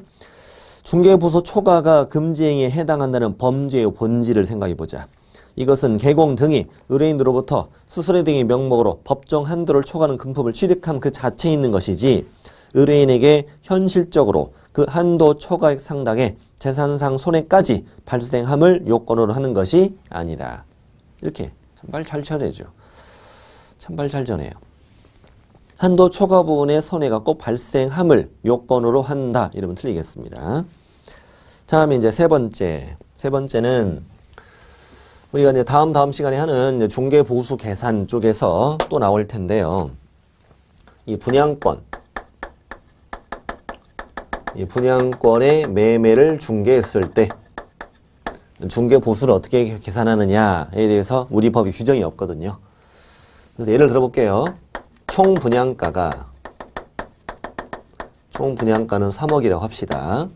중개보수 초과가 금지행위에 해당한다는 범죄의 본질을 생각해보자. 이것은 개공 등이 의뢰인으로부터 수수료 등의 명목으로 법정 한도를 초과하는 금품을 취득함 그 자체에 있는 것이지 의뢰인에게 현실적으로 그 한도 초과액 상당의 재산상 손해까지 발생함을 요건으로 하는 것이 아니다. 이렇게 말 잘 전해죠. 참 말 잘 전해요. 한도 초과 부분의 손해가 꼭 발생함을 요건으로 한다. 이러면 틀리겠습니다. 다음에 이제 세 번째는 우리가 이제 다음 시간에 하는 중개보수 계산 쪽에서 또 나올 텐데요. 이 분양권의 매매를 중개했을 때 중개보수를 어떻게 계산하느냐에 대해서 우리 법이 규정이 없거든요. 그래서 예를 들어볼게요. 총 분양가는 3억이라고 합시다.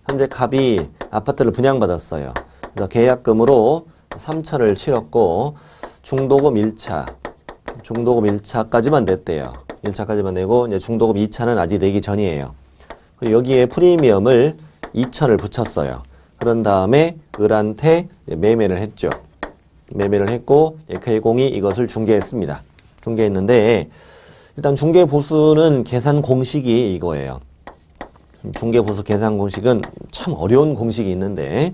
현재 갑이 아파트를 분양받았어요. 그래서 계약금으로 3천을 치렀고 중도금 1차까지만 냈대요. 1차까지만 내고 이제 중도금 2차는 아직 내기 전이에요. 그리고 여기에 프리미엄을 2천을 붙였어요. 그런 다음에 을한테 매매를 했죠. 매매를 했고 개공이 이것을 중개했습니다. 중개했는데 일단 중개보수는 계산 공식이 이거예요. 중개보수 계산 공식은 참 어려운 공식이 있는데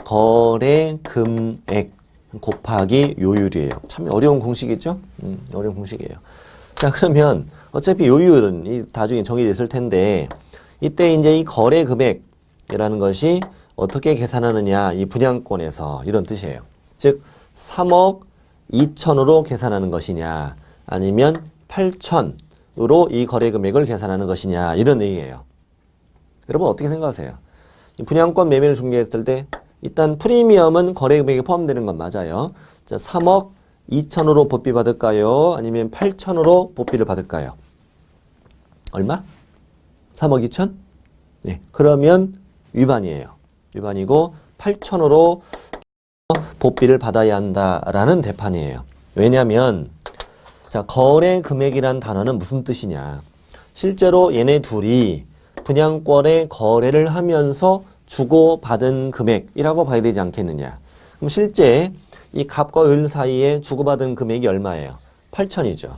거래 금액 곱하기 요율이에요. 참 어려운 공식이죠? 어려운 공식이에요. 자, 그러면 어차피 요율은 나중에 정의됐을 텐데 이때 이제 이 거래 금액이라는 것이 어떻게 계산하느냐, 이 분양권에서 이런 뜻이에요. 즉 3억 2천으로 계산하는 것이냐 아니면 8천으로 이 거래 금액을 계산하는 것이냐 이런 얘기예요. 여러분 어떻게 생각하세요? 이 분양권 매매를 중개했을 때 일단 프리미엄은 거래 금액에 포함되는 건 맞아요. 자, 3억 2천으로 보비 받을까요? 아니면 8천으로 보비를 받을까요? 얼마? 3억 2천? 네, 그러면 위반이에요. 위반이고 8천으로 보비를 받아야 한다라는 대판이에요. 왜냐하면 자, 거래 금액이란 단어는 무슨 뜻이냐? 실제로 얘네 둘이 분양권의 거래를 하면서 주고받은 금액이라고 봐야 되지 않겠느냐? 그럼 실제 이 갑과 을 사이에 주고받은 금액이 얼마예요? 8천이죠.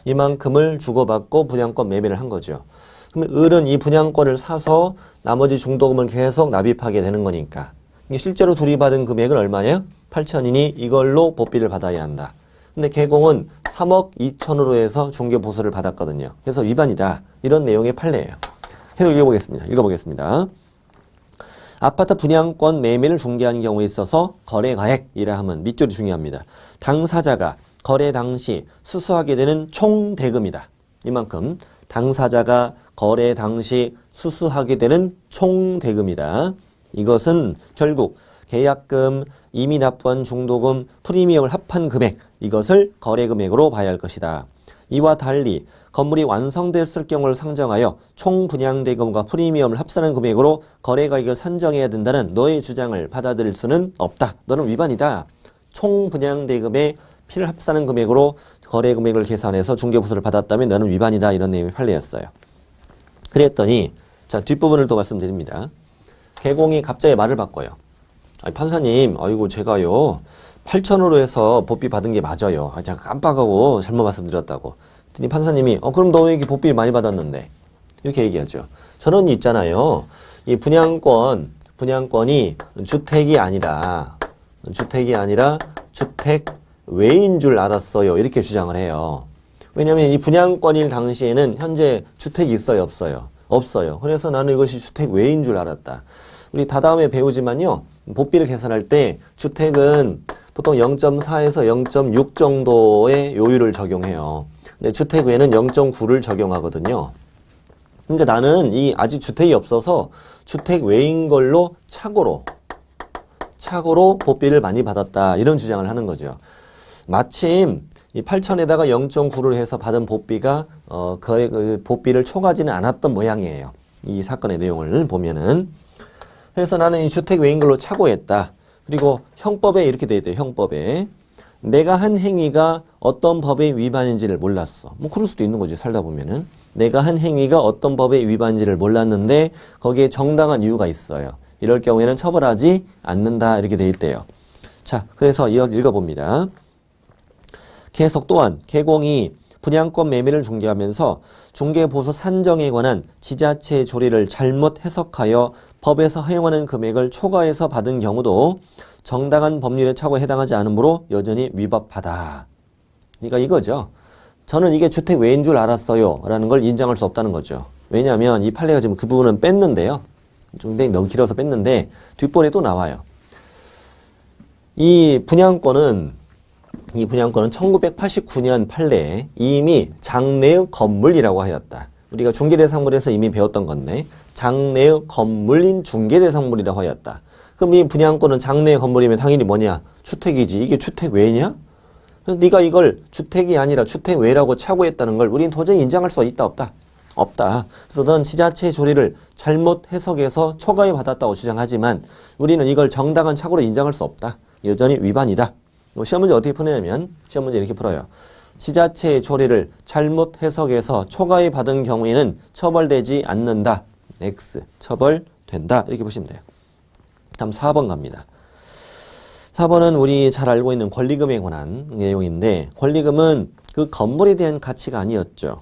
이만큼을 주고받고 분양권 매매를 한 거죠. 그러면 을은 이 분양권을 사서 나머지 중도금을 계속 납입하게 되는 거니까. 실제로 둘이 받은 금액은 얼마예요? 8천이니 이걸로 보비를 받아야 한다. 근데 개공은 3억 2천으로 해서 중개보수를 받았거든요. 그래서 위반이다. 이런 내용의 판례예요. 해석 읽어보겠습니다. 아파트 분양권 매매를 중개하는 경우에 있어서 거래가액이라 하면 밑줄이 중요합니다. 당사자가 거래 당시 수수하게 되는 총 대금이다. 이만큼 당사자가 거래 당시 수수하게 되는 총 대금이다. 이것은 결국 계약금, 이미 납부한 중도금, 프리미엄을 합한 금액, 이것을 거래 금액으로 봐야 할 것이다. 이와 달리 건물이 완성됐을 경우를 상정하여 총 분양대금과 프리미엄을 합산한 금액으로 거래가액을 산정해야 된다는 너의 주장을 받아들일 수는 없다. 너는 위반이다. 총 분양대금의 피를 합산한 금액으로 거래 금액을 계산해서 중개보수를 받았다면 너는 위반이다. 이런 내용의 판례였어요. 그랬더니 자, 뒷부분을 또 말씀드립니다. 개공이 갑자기 말을 바꿔요. 아니, 판사님, 아이고 제가요 8천으로 해서 보비 받은 게 맞아요. 제가 깜빡하고 잘못 말씀드렸다고. 그랬더니 판사님이 그럼 너 왜 이렇게 보비 많이 받았는데? 이렇게 얘기하죠. 저는 있잖아요. 이 분양권이 주택이 아니라 주택 외인 줄 알았어요. 이렇게 주장을 해요. 왜냐하면 이 분양권일 당시에는 현재 주택이 있어요, 없어요? 없어요. 그래서 나는 이것이 주택 외인 줄 알았다. 우리 다다음에 배우지만요. 보비를 계산할 때 주택은 보통 0.4에서 0.6 정도의 요율을 적용해요. 근데 주택 외에는 0.9를 적용하거든요. 그러니까 나는 이 아직 주택이 없어서 주택 외인 걸로 착오로 보비를 많이 받았다. 이런 주장을 하는 거죠. 마침 이 8천에다가 0.9를 해서 받은 보비가 그 보비를 초과하지는 않았던 모양이에요. 이 사건의 내용을 보면은. 그래서 나는 이 주택 외인 걸로 착오했다. 그리고 형법에 이렇게 돼 있대요. 형법에. 내가 한 행위가 어떤 법의 위반인지를 몰랐어. 뭐 그럴 수도 있는 거지. 살다 보면은. 내가 한 행위가 어떤 법의 위반인지를 몰랐는데 거기에 정당한 이유가 있어요. 이럴 경우에는 처벌하지 않는다. 이렇게 돼 있대요. 자, 그래서 읽어봅니다. 계속 또한 개공이 분양권 매매를 중개하면서 중개보수 산정에 관한 지자체의 조례를 잘못 해석하여 법에서 허용하는 금액을 초과해서 받은 경우도 정당한 법률의 착오에 해당하지 않으므로 여전히 위법하다. 그러니까 이거죠. 저는 이게 주택 외인 줄 알았어요. 라는 걸 인정할 수 없다는 거죠. 왜냐하면 이 판례가 지금 그 부분은 뺐는데요. 좀 너무 길어서 뺐는데 뒷번에 또 나와요. 이 분양권은 1989년 판례에 이미 장래의 건물이라고 하였다. 우리가 중개대상물에서 이미 배웠던 건데 장래의 건물인 중개대상물이라고 하였다. 그럼 이 분양권은 장래의 건물이면 당연히 뭐냐? 주택이지. 이게 주택 외냐? 네가 이걸 주택이 아니라 주택 외라고 착오했다는 걸 우리는 도저히 인정할 수 있다 없다? 없다. 그래서 넌 지자체의 조례를 잘못 해석해서 초과에 받았다고 주장하지만 우리는 이걸 정당한 착오로 인정할 수 없다. 여전히 위반이다. 시험 문제 어떻게 푸냐면 시험 문제 이렇게 풀어요. 지자체의 조례를 잘못 해석해서 초과에 받은 경우에는 처벌되지 않는다. X. 처벌된다. 이렇게 보시면 돼요. 다음 4번 갑니다. 4번은 우리 잘 알고 있는 권리금에 관한 내용인데 권리금은 그 건물에 대한 가치가 아니었죠.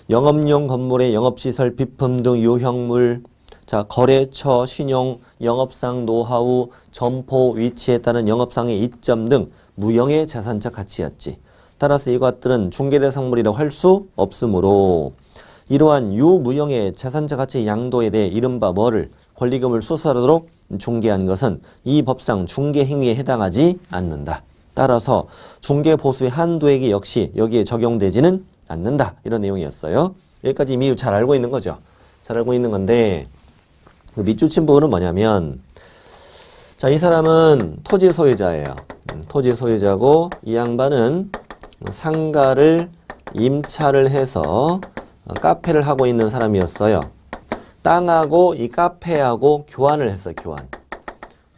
영업용 건물의 영업시설, 비품 등 유형물, 자, 거래처, 신용, 영업상 노하우, 점포, 위치에 따른 영업상의 이점 등 무형의 재산적 가치였지. 따라서 이것들은 중개대상물이라고 할 수 없으므로 이러한 유무형의 재산적 가치의 양도에 대해 이른바 뭐를 권리금을 수수하도록 중개한 것은 이 법상 중개행위에 해당하지 않는다. 따라서 중개보수의 한도액이 역시 여기에 적용되지는 않는다. 이런 내용이었어요. 여기까지 이미 잘 알고 있는 거죠. 잘 알고 있는 건데 그 밑줄 부분은 뭐냐면 자, 이 사람은 토지 소유자예요. 토지 소유자고 이 양반은 상가를 임차를 해서 카페를 하고 있는 사람이었어요. 땅하고 이 카페하고 교환을 했어요.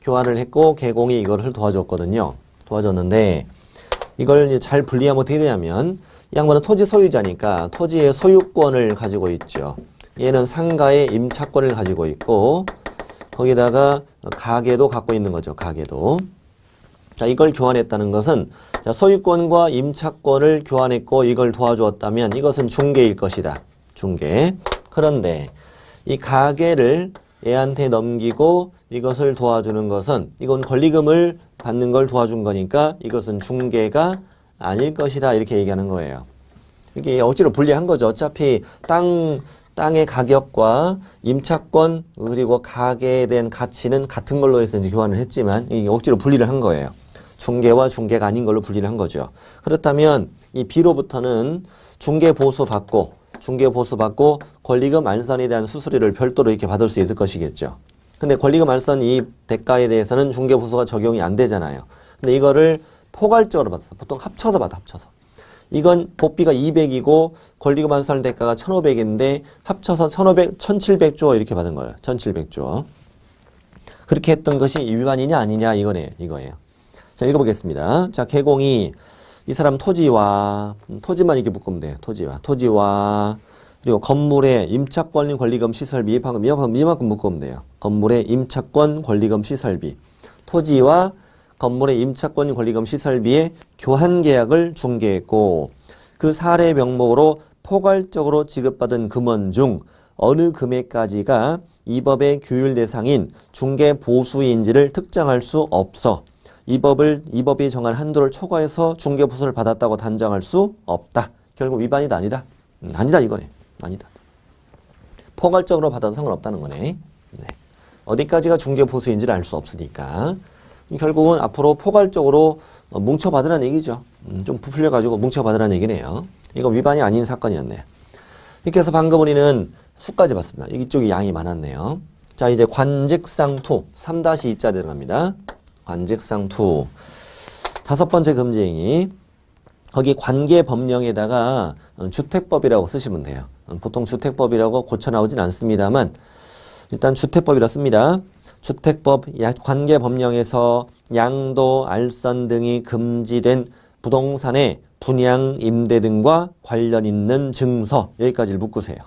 교환을 했고 개공이 이거를 도와줬거든요. 도와줬는데 이걸 이제 잘 분리하면 어떻게 되냐면 이 양반은 토지 소유자니까 토지의 소유권을 가지고 있죠. 얘는 상가의 임차권을 가지고 있고 거기다가 가게도 갖고 있는 거죠. 가게도. 자, 이걸 교환했다는 것은 자, 소유권과 임차권을 교환했고 이걸 도와주었다면 이것은 중개일 것이다. 중개. 그런데 이 가게를 얘한테 넘기고 이것을 도와주는 것은 이건 권리금을 받는 걸 도와준 거니까 이것은 중개가 아닐 것이다. 이렇게 얘기하는 거예요. 이게 억지로 분리한 거죠. 어차피 땅의 가격과 임차권 그리고 가게에 대한 가치는 같은 걸로 해서 이제 교환을 했지만 이게 억지로 분리를 한 거예요. 중개와 중개가 아닌 걸로 분리를 한 거죠. 그렇다면 이 B로부터는 중개 보수 받고 권리금 알선에 대한 수수료를 별도로 이렇게 받을 수 있을 것이겠죠. 근데 권리금 알선 이 대가에 대해서는 중개 보수가 적용이 안 되잖아요. 근데 이거를 포괄적으로 받았어. 보통 합쳐서 받아. 이건 복비가 200이고 권리금 알선 대가가 1,500인데 합쳐서 1,700조 이렇게 받은 거예요. 1,700조. 그렇게 했던 것이 위반이냐 아니냐 이거예요. 자, 읽어보겠습니다. 자, 개공이 이 사람 토지만 이렇게 묶으면 돼요. 토지와 그리고 건물의 임차권 권리금 시설비 이만큼 묶으면 돼요. 건물의 임차권 권리금 시설비 토지와 건물의 임차권 권리금 시설비의 교환 계약을 중개했고 그 사례 명목으로 포괄적으로 지급받은 금원 중 어느 금액까지가 이 법의 규율 대상인 중개 보수인지를 특정할 수 없어 이 법이 정한 한도를 초과해서 중개 보수를 받았다고 단정할 수 없다. 결국 위반이다 아니다? 아니다 이거네. 아니다. 포괄적으로 받아도 상관없다는 거네. 네. 어디까지가 중개 보수인지를 알 수 없으니까 결국은 앞으로 포괄적으로 뭉쳐받으라는 얘기죠. 좀 부풀려가지고 뭉쳐받으라는 얘기네요. 이거 위반이 아닌 사건이었네요. 이렇게 해서 방금 우리는 수까지 봤습니다. 이쪽이 양이 많았네요. 자, 이제 관직상투 3-2자 들어갑니다. 관직상투 다섯 번째 금지행위 거기 관계법령에다가 주택법이라고 쓰시면 돼요. 보통 주택법이라고 고쳐 나오진 않습니다만 일단 주택법이라 씁니다. 주택법 관계법령에서 양도, 알선 등이 금지된 부동산의 분양, 임대 등과 관련 있는 증서 여기까지를 묶으세요.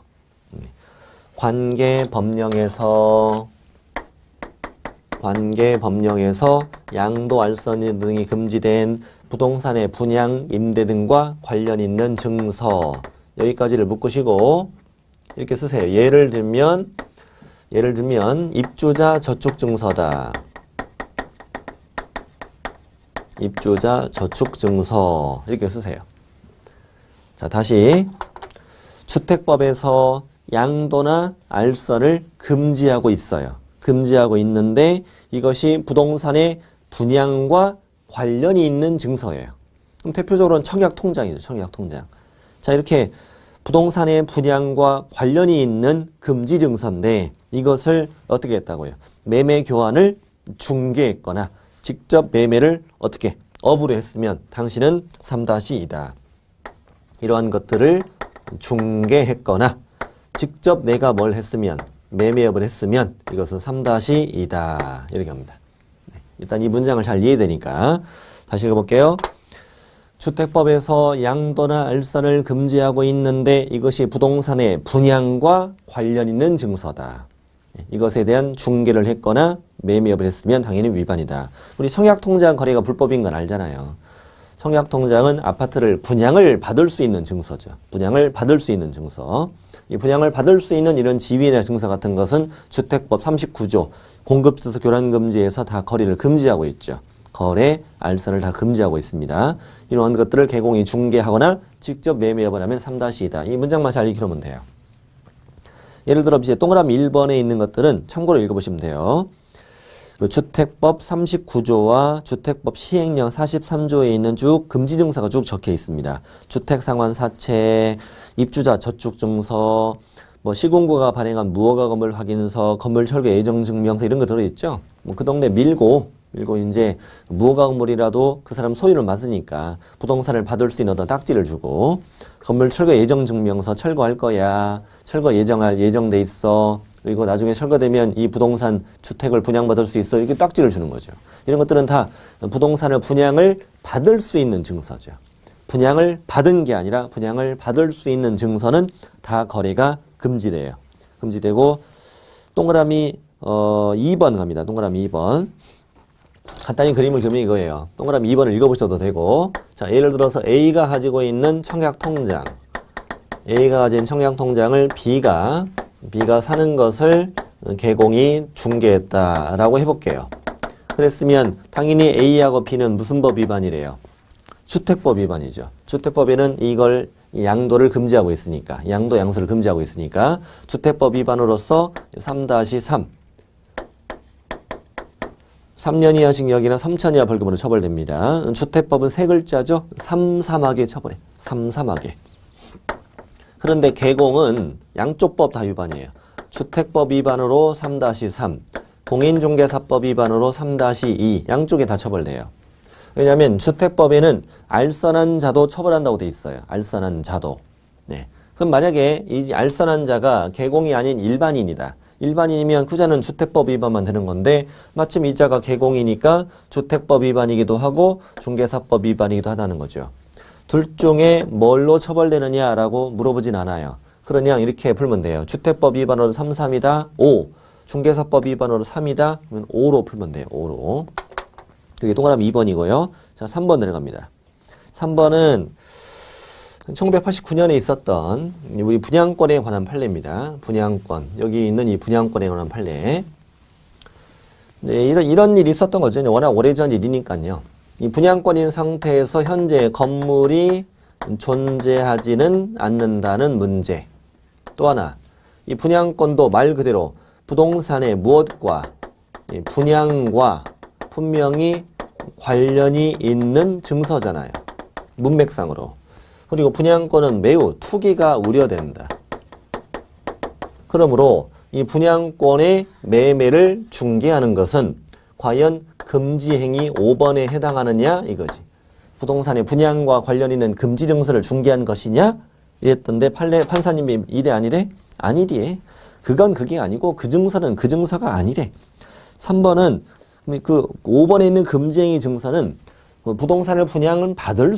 관계법령에서 양도, 알선 등이 금지된 부동산의 분양, 임대 등과 관련 있는 증서 여기까지를 묶으시고 이렇게 쓰세요. 예를 들면 입주자 저축증서다. 입주자 저축증서 이렇게 쓰세요. 자, 다시 주택법에서 양도나 알선을 금지하고 있어요. 금지하고 있는데 이것이 부동산의 분양과 관련이 있는 증서예요. 그럼 대표적으로는 청약통장이죠. 청약통장. 자, 이렇게 부동산의 분양과 관련이 있는 금지 증서인데 이것을 어떻게 했다고요? 매매 교환을 중개했거나 직접 매매를 어떻게 업으로 했으면 당신은 3-2다. 이러한 것들을 중개했거나 직접 내가 뭘 했으면 매매업을 했으면 이것은 3-2다. 이렇게 합니다. 일단 이 문장을 잘 이해되니까 다시 읽어볼게요. 주택법에서 양도나 알선을 금지하고 있는데 이것이 부동산의 분양과 관련 있는 증서다. 이것에 대한 중개를 했거나 매매업을 했으면 당연히 위반이다. 우리 청약통장 거래가 불법인 건 알잖아요. 청약통장은 아파트를 분양을 받을 수 있는 증서죠. 분양을 받을 수 있는 증서. 이 분양을 받을 수 있는 이런 지위나 증서 같은 것은 주택법 39조 공급증서 교란금지에서 다 거래를 금지하고 있죠. 거래, 알선을 다 금지하고 있습니다. 이러한 것들을 개공이 중개하거나 직접 매매해버리면 3-2다. 이 문장만 잘 익혀놓으면 돼요. 예를 들어 이제 동그라미 1번에 있는 것들은 참고로 읽어보시면 돼요. 그 주택법 39조와 주택법 시행령 43조에 있는 쭉 금지 증서가 쭉 적혀 있습니다. 주택상환 사채, 입주자 저축증서, 뭐 시군구가 발행한 무허가 건물 확인서, 건물 철거 예정 증명서 이런 거 들어있죠. 뭐 그 동네 밀고 이제 무허가 건물이라도 그 사람 소유를 맞으니까 부동산을 받을 수 있는 어떤 딱지를 주고, 건물 철거 예정 증명서 철거할 거야, 철거 예정돼 있어, 그리고 나중에 철거되면 이 부동산 주택을 분양받을 수 있어, 이렇게 딱지를 주는 거죠. 이런 것들은 다 부동산을 분양을 받을 수 있는 증서죠. 분양을 받은 게 아니라 분양을 받을 수 있는 증서는 다 거래가 금지돼요. 금지되고, 동그라미 2번 갑니다. 동그라미 2번. 간단히 그림을 그리면 이거예요. 동그라미 2번을 읽어보셔도 되고, 자, 예를 들어서 A가 가지고 있는 청약통장, A가 가진 청약통장을 B가 사는 것을 개공이 중개했다라고 해볼게요. 그랬으면 당연히 A하고 B는 무슨 법 위반이래요? 주택법 위반이죠. 주택법에는 이걸 양도를 금지하고 있으니까, 양도 양수를 금지하고 있으니까 주택법 위반으로서 3-3 3년 이하 징역이나 3천 이하 벌금으로 처벌됩니다. 주택법은 세 글자죠. 삼삼하게 처벌해. 삼삼하게. 그런데 개공은 양쪽 법 다 위반이에요. 주택법 위반으로 3-3, 공인중개사법 위반으로 3-2 양쪽에 다 처벌돼요. 왜냐하면 주택법에는 알선한 자도 처벌한다고 돼 있어요. 알선한 자도. 네. 그럼 만약에 이 알선한 자가 개공이 아닌 일반인이다. 일반인이면 후자는 주택법 위반만 되는 건데, 마침 이 자가 개공이니까 주택법 위반이기도 하고 중개사법 위반이기도 하다는 거죠. 둘 중에 뭘로 처벌되느냐라고 물어보진 않아요. 그러냐 이렇게 풀면 돼요. 주택법 위반으로 3-3이다. 5. 중개사법 위반으로 3이다. 그러면 5로 풀면 돼요. 5로. 여기 동그라미 2번이고요. 자, 3번 들어갑니다. 3번은 1989년에 있었던 우리 분양권에 관한 판례입니다. 분양권. 여기 있는 이 분양권에 관한 판례. 네, 이런 일이 있었던 거죠. 워낙 오래전 일이니까요. 이 분양권인 상태에서 현재 건물이 존재하지는 않는다는 문제. 또 하나, 이 분양권도 말 그대로 부동산의 무엇과 분양과 분명히 관련이 있는 증서잖아요. 문맥상으로. 그리고 분양권은 매우 투기가 우려된다. 그러므로 이 분양권의 매매를 중개하는 것은 과연 금지행위 5번에 해당하느냐 이거지. 부동산의 분양과 관련 있는 금지 증서를 중개한 것이냐 이랬던데 판사님이 이래 아니래? 아니래. 그건 그게 아니고 그 증서는 그 증서가 아니래. 3번은 그 5번에 있는 금지행위 증서는 부동산을 분양을 받을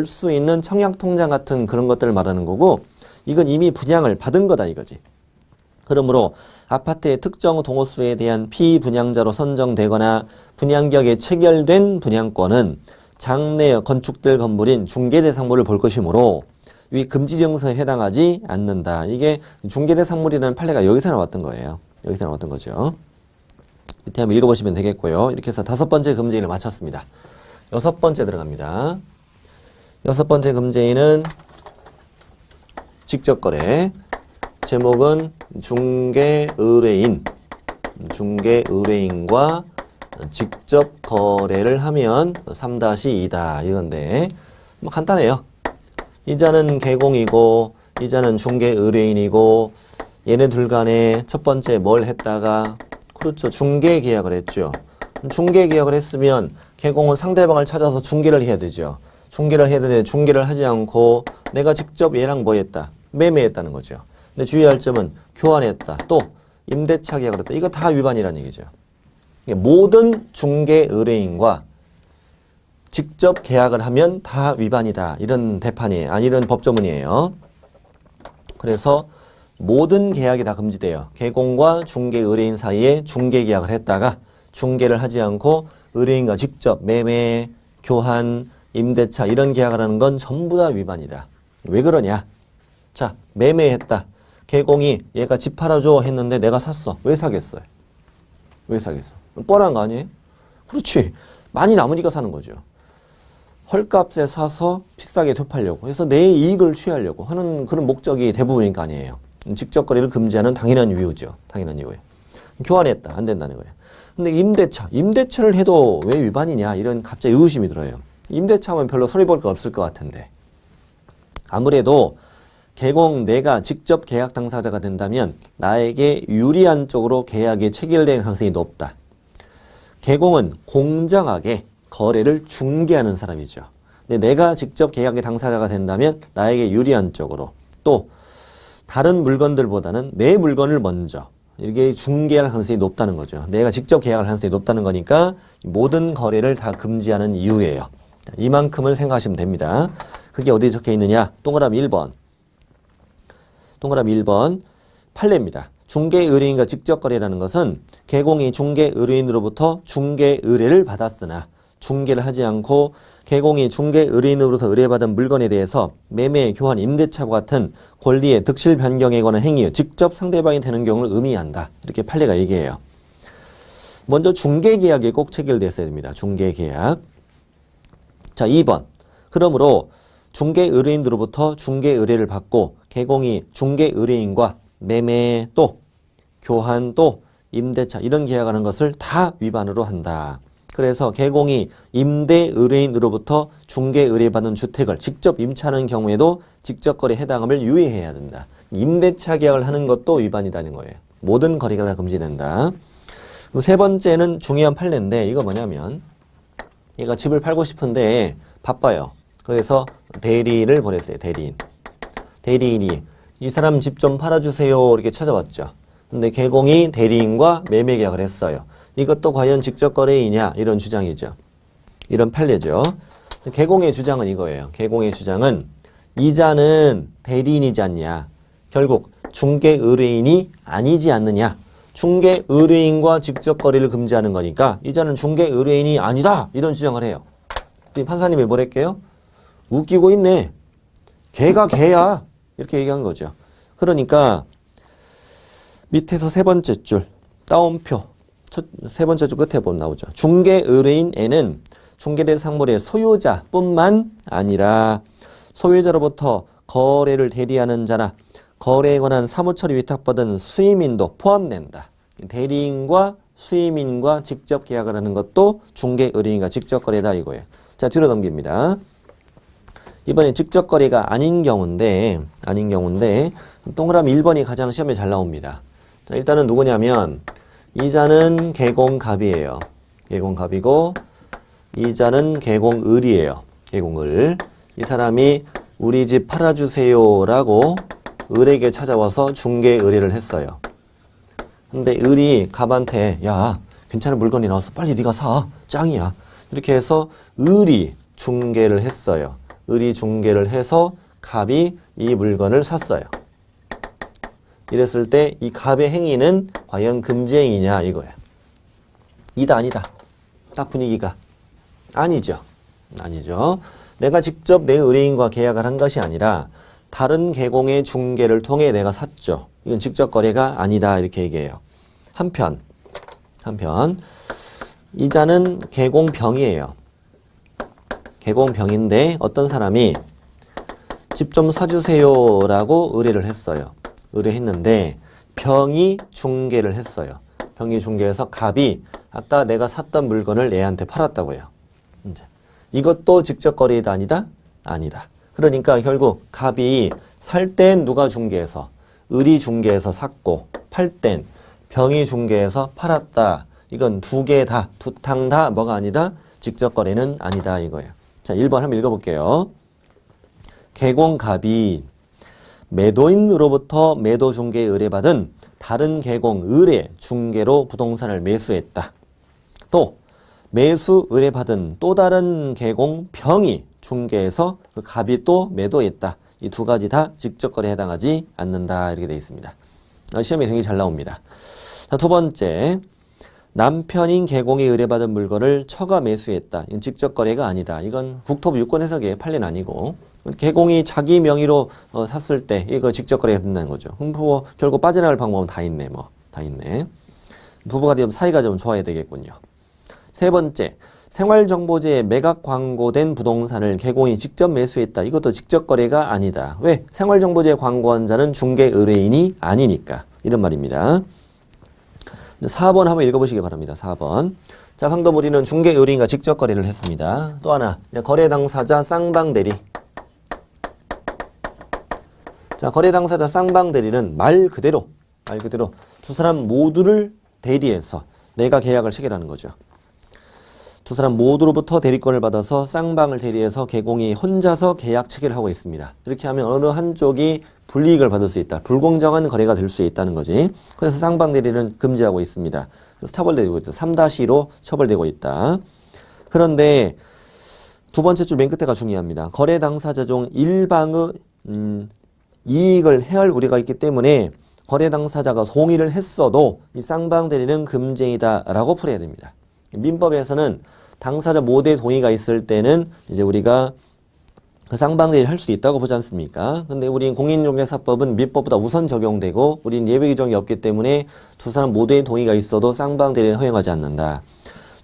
수 있는 청약통장 같은 그런 것들을 말하는 거고, 이건 이미 분양을 받은 거다 이거지. 그러므로 아파트의 특정 동호수에 대한 피분양자로 선정되거나 분양계약에 체결된 분양권은 장내 건축될 건물인 중개대상물을 볼 것이므로 위 금지증서에 해당하지 않는다. 이게 중개대상물이라는 판례가 여기서 나왔던 거예요. 여기서 나왔던 거죠. 밑에 한번 읽어보시면 되겠고요. 이렇게 해서 5번째 금지인을 마쳤습니다. 6번째 들어갑니다. 6번째 금지인은 직접거래. 제목은 중개의뢰인과 직접 거래를 하면 3-2다 이건데, 뭐 간단해요. 이자는 개공이고 이자는 중개의뢰인이고, 얘네들 간에 첫 번째 뭘 했다가, 그렇죠, 중개계약을 했죠. 중개계약을 했으면 개공은 상대방을 찾아서 중개를 해야 되죠. 중개를 해야 되는데 중개를 하지 않고 내가 직접 얘랑 뭐 했다? 매매했다는 거죠. 근데 주의할 점은 교환했다, 또 임대차 계약을 했다. 이거 다 위반이라는 얘기죠. 모든 중개 의뢰인과 직접 계약을 하면 다 위반이다. 이런 대판이에요. 아니, 이런 법조문이에요. 그래서 모든 계약이 다 금지돼요. 개공과 중개 의뢰인 사이에 중개 계약을 했다가 중개를 하지 않고 의뢰인과 직접 매매, 교환, 임대차 이런 계약을 하는 건 전부 다 위반이다. 왜 그러냐? 자, 매매했다. 개공이 얘가 집 팔아줘 했는데 내가 샀어. 왜 사겠어요? 왜 사겠어? 뻔한 거 아니에요? 그렇지. 많이 남으니까 사는 거죠. 헐값에 사서 비싸게 되팔려고 해서 내 이익을 취하려고 하는 그런 목적이 대부분일 거 아니에요. 직접 거래를 금지하는 당연한 이유죠. 당연한 이유예요. 교환했다. 안 된다는 거예요. 근데 임대차를 해도 왜 위반이냐 이런 갑자기 의구심이 들어요. 임대차면 별로 손해볼 거 없을 것 같은데. 아무래도 내가 직접 계약 당사자가 된다면 나에게 유리한 쪽으로 계약이 체결될 가능성이 높다. 개공은 공정하게 거래를 중개하는 사람이죠. 근데 내가 직접 계약의 당사자가 된다면 나에게 유리한 쪽으로 또 다른 물건들보다는 내 물건을 먼저 이렇게 중개할 가능성이 높다는 거죠. 내가 직접 계약할 가능성이 높다는 거니까 모든 거래를 다 금지하는 이유예요. 이만큼을 생각하시면 됩니다. 그게 어디에 적혀 있느냐? 동그라미 1번. 동그라미 1번 판례입니다. 중개 의뢰인과 직접 거래라는 것은 개공이 중개 의뢰인으로부터 중개 의뢰를 받았으나 중개를 하지 않고 개공이 중개 의뢰인으로부터 의뢰받은 물건에 대해서 매매, 교환, 임대차와 같은 권리의 득실 변경에 관한 행위에 직접 상대방이 되는 경우를 의미한다. 이렇게 판례가 얘기해요. 먼저 중개계약에 꼭 체결됐어야 됩니다. 중개계약. 자, 2번. 그러므로 중개 의뢰인으로부터 중개 의뢰를 받고 개공이 중개 의뢰인과 매매 또 교환 또 임대차 이런 계약하는 것을 다 위반으로 한다. 그래서 개공이 임대 의뢰인으로부터 중개 의뢰받은 주택을 직접 임차하는 경우에도 직접 거래에 해당함을 유의해야 된다. 임대차 계약을 하는 것도 위반이라는 거예요. 모든 거래가 다 금지된다. 그럼 세 번째는 중요한 판례인데 이거 뭐냐면 얘가 집을 팔고 싶은데 바빠요. 그래서 대리를 보냈어요. 대리인이 이 사람 집 좀 팔아주세요 이렇게 찾아왔죠. 근데 개공이 대리인과 매매 계약을 했어요. 이것도 과연 직접 거래이냐 이런 주장이죠. 이런 판례죠. 개공의 주장은 이거예요. 개공의 주장은 이자는 대리인이지 않냐. 결국 중개 의뢰인이 아니지 않느냐. 중개 의뢰인과 직접 거래를 금지하는 거니까 이자는 중개 의뢰인이 아니다 이런 주장을 해요. 판사님이 뭐랬게요? 웃기고 있네. 걔가 걔야. 이렇게 얘기한 거죠. 그러니까 밑에서 세 번째 줄 따옴표 세 번째 줄 끝에 보면 나오죠. 중개 의뢰인에는 중개된 상물의 소유자뿐만 아니라 소유자로부터 거래를 대리하는 자나 거래에 관한 사무처리 위탁받은 수임인도 포함된다. 대리인과 수임인과 직접 계약을 하는 것도 중개 의뢰인과 직접 거래다 이거예요. 자, 뒤로 넘깁니다. 이번에 직접 거래가 아닌 경우인데 동그라미 1번이 가장 시험에 잘 나옵니다. 자, 일단은 누구냐면 이자는 개공갑이에요. 개공갑이고 이자는 개공을이에요. 개공을. 이 사람이 우리 집 팔아주세요 라고 을에게 찾아와서 중개 의뢰를 했어요. 근데 을이 갑한테 야 괜찮은 물건이 나와서 빨리 네가 사. 짱이야. 이렇게 해서 을이 중개를 했어요. 을이 중개를 해서 갑이 이 물건을 샀어요. 이랬을 때 이 갑의 행위는 과연 금지 행위냐 이거야. 이다 아니다. 딱 분위기가 아니죠. 내가 직접 내 의뢰인과 계약을 한 것이 아니라 다른 개공의 중개를 통해 내가 샀죠. 이건 직접 거래가 아니다 이렇게 얘기해요. 한편 이자는 개공병이에요. 개공병인데 어떤 사람이 집 좀 사주세요 라고 의뢰를 했어요. 의뢰했는데 병이 중개를 했어요. 병이 중개해서 갑이 아까 내가 샀던 물건을 얘한테 팔았다고요. 이제 이것도 직접 거래이다 아니다? 아니다. 그러니까 결국 갑이 살 땐 누가 중개해서 을이 중개해서 샀고 팔 땐 병이 중개해서 팔았다. 이건 두 개 다, 두 탕 다 뭐가 아니다? 직접 거래는 아니다 이거예요. 자, 1번 한번 읽어볼게요. 개공갑이 매도인으로부터 매도 중개에 의뢰받은 다른 개공 의뢰 중개로 부동산을 매수했다. 또 매수 의뢰받은 또 다른 개공 병이 중개해서 그 갑이 또 매도했다. 이 두 가지 다 직접 거래에 해당하지 않는다 이렇게 되어 있습니다. 시험에 굉장히 잘 나옵니다. 자, 두 번째 남편인 개공에 의뢰받은 물건을 처가 매수했다. 이건 직접 거래가 아니다. 이건 국토부 유권 해석의 판례는 아니고 개공이 자기 명의로 샀을 때 이거 직접 거래가 된다는 거죠. 그럼 결국 빠져나갈 방법은 다 있네. 다 있네. 부부가 좀 사이가 좀 좋아야 되겠군요. 세 번째, 생활정보지에 매각 광고된 부동산을 개공이 직접 매수했다. 이것도 직접 거래가 아니다. 왜? 생활정보지에 광고한 자는 중개 의뢰인이 아니니까. 이런 말입니다. 4번 한번 읽어보시기 바랍니다. 4번. 자, 방금 우리는 중개 의뢰인과 직접 거래를 했습니다. 또 하나, 거래 당사자 쌍방대리. 자, 거래 당사자 쌍방대리는 말 그대로 두 사람 모두를 대리해서 내가 계약을 체결하는 거죠. 두 사람 모두로부터 대리권을 받아서 쌍방을 대리해서 개공이 혼자서 계약 체결을 하고 있습니다. 이렇게 하면 어느 한쪽이 불이익을 받을 수 있다. 불공정한 거래가 될 수 있다는 거지. 그래서 쌍방 대리는 금지하고 있습니다. 그래서 처벌되고 있다. 3-2로 처벌되고 있다. 그런데 두 번째 줄 맨 끝에가 중요합니다. 거래 당사자 중 일방의 이익을 해할 우려가 있기 때문에 거래 당사자가 동의를 했어도 이 쌍방 대리는 금쟁이다라고 풀어야 됩니다. 민법에서는 당사자 모두의 동의가 있을 때는 이제 우리가 그 쌍방대리를 할 수 있다고 보지 않습니까? 근데 우린 공인중개사법은 민법보다 우선 적용되고 우린 예외 규정이 없기 때문에 두 사람 모두의 동의가 있어도 쌍방대리는 허용하지 않는다.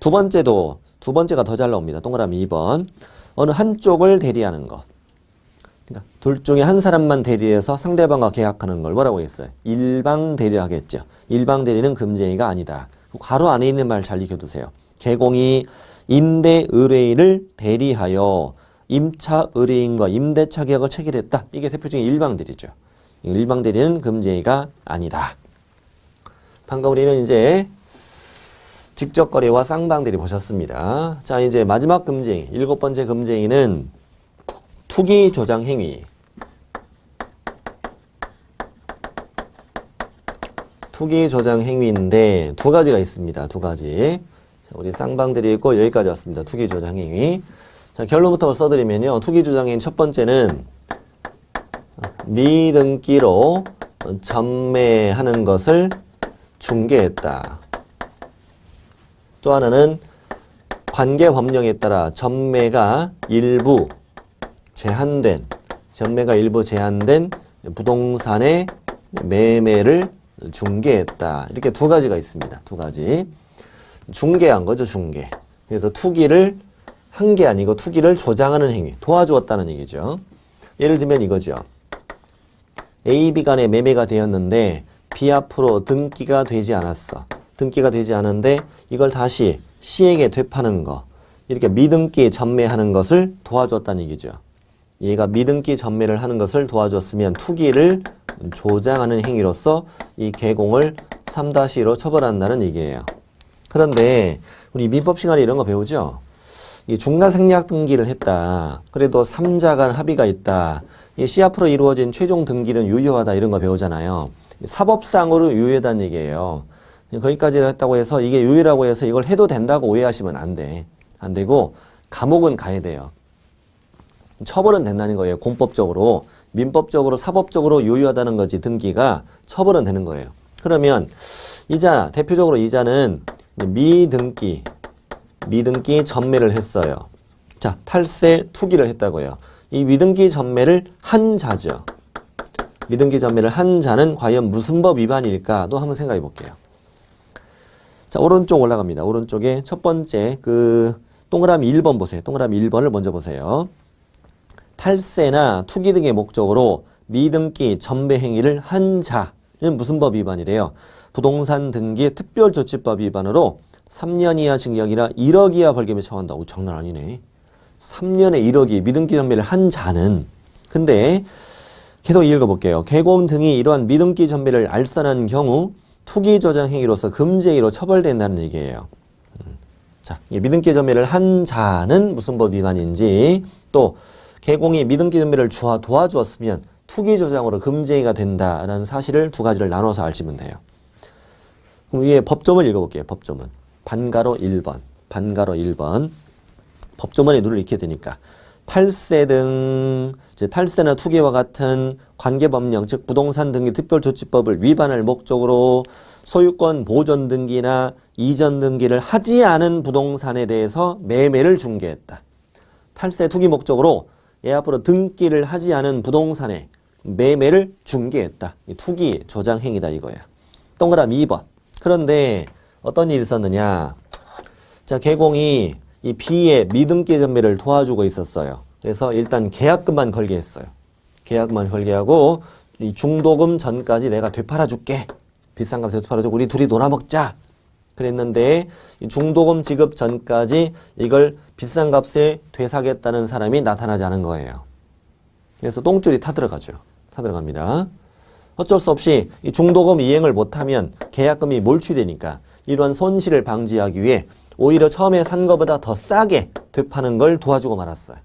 두 번째가 더 잘 나옵니다. 동그라미 2번. 어느 한쪽을 대리하는 거. 그러니까 둘 중에 한 사람만 대리해서 상대방과 계약하는 걸 뭐라고 했어요? 일방 대리를 하겠죠. 일방 대리는 금쟁이가 아니다. 괄호 안에 있는 말 잘 익혀두세요. 개공이 임대 의뢰인을 대리하여 임차 의뢰인과 임대차 계약을 체결했다. 이게 대표적인 일방 대리죠. 일방 대리는 금쟁이가 아니다. 방금 우리는 이제 직접 거래와 쌍방 대리 보셨습니다. 자, 이제 마지막 금쟁이, 7번째 금쟁이는 투기 조장 행위. 투기 조장 행위인데 두 가지가 있습니다. 두 가지. 자, 우리 쌍방들이 있고 여기까지 왔습니다. 투기 조장 행위. 자, 결론부터 써드리면요. 투기 조장 행위 첫 번째는 미등기로 전매하는 것을 중개했다. 또 하나는 관계법령에 따라 전매가 일부 제한된 부동산의 매매를 중개했다. 이렇게 두 가지가 있습니다. 두 가지. 중개한 거죠, 중개. 그래서 투기를 한 게 아니고 투기를 조장하는 행위, 도와주었다는 얘기죠. 예를 들면 이거죠. A, B 간에 매매가 되었는데 B 앞으로 등기가 되지 않았어. 등기가 되지 않은데 이걸 다시 C에게 되파는 거. 이렇게 미등기 전매하는 것을 도와줬다는 얘기죠. 얘가 미등기 전매를 하는 것을 도와줬으면 투기를 조장하는 행위로서 이 개공을 3-2로 처벌한다는 얘기예요. 그런데 우리 민법 시간에 이런 거 배우죠? 이 중과생략 등기를 했다. 그래도 3자 간 합의가 있다. 이 C 앞으로 이루어진 최종 등기는 유효하다. 이런 거 배우잖아요. 사법상으로 유효하다는 얘기예요. 거기까지 했다고 해서 이게 유효라고 해서 이걸 해도 된다고 오해하시면 안 돼. 안 되고 감옥은 가야 돼요. 처벌은 된다는 거예요. 공법적으로. 민법적으로 사법적으로 유효하다는 거지. 등기가 처벌은 되는 거예요. 그러면 이자, 대표적으로 이자는 미등기 전매를 했어요. 자, 탈세 투기를 했다고요. 이 미등기 전매를 한 자죠. 미등기 전매를 한 자는 과연 무슨 법 위반일까도 한번 생각해 볼게요. 자, 오른쪽 올라갑니다. 오른쪽에 첫 번째 동그라미 1번 보세요. 동그라미 1번을 먼저 보세요. 탈세나 투기 등의 목적으로 미등기 전매 행위를 한 자는 무슨 법 위반이래요? 부동산 등기 특별조치법 위반으로 3년 이하 징역이나 1억 이하 벌금에 처한다고. 장난 아니네. 3년에 1억이 미등기 전매를 한 자는. 근데 계속 읽어볼게요. 개공 등이 이러한 미등기 전매를 알선한 경우 투기 조장 행위로서 금지행위로 처벌된다는 얘기예요. 자, 미등기 전매를 한 자는 무슨 법 위반인지, 또 개공이 미등기 전매를 도와주었으면 투기 조장으로 금지행위가 된다라는 사실을 두 가지를 나눠서 아시면 돼요. 그럼 위에 법조문 읽어볼게요. 법조문. 반가로 1번. 반가로 1번. 법조문에 눈을 익혀야 되니까. 탈세 등, 탈세나 투기와 같은 관계법령, 즉 부동산 등기 특별조치법을 위반할 목적으로 소유권 보존 등기나 이전 등기를 하지 않은 부동산에 대해서 매매를 중개했다. 탈세 투기 목적으로 얘 앞으로 등기를 하지 않은 부동산에 매매를 중개했다. 투기 조장 행위다 이거야. 동그라미 2번. 그런데 어떤 일이 있었느냐. 자, 개공이 이 B의 미등기 전매를 도와주고 있었어요. 그래서 일단 계약금만 걸게 했어요. 계약금만 걸게 하고 이 중도금 전까지 내가 되팔아줄게. 비싼 값에 되팔아주고 우리 둘이 놀아먹자. 그랬는데 이 중도금 지급 전까지 이걸 비싼 값에 되사겠다는 사람이 나타나지 않은 거예요. 그래서 똥줄이 타들어가죠. 타들어갑니다. 어쩔 수 없이 이 중도금 이행을 못하면 계약금이 몰취되니까 이러한 손실을 방지하기 위해 오히려 처음에 산 것보다 더 싸게 되파는 걸 도와주고 말았어요.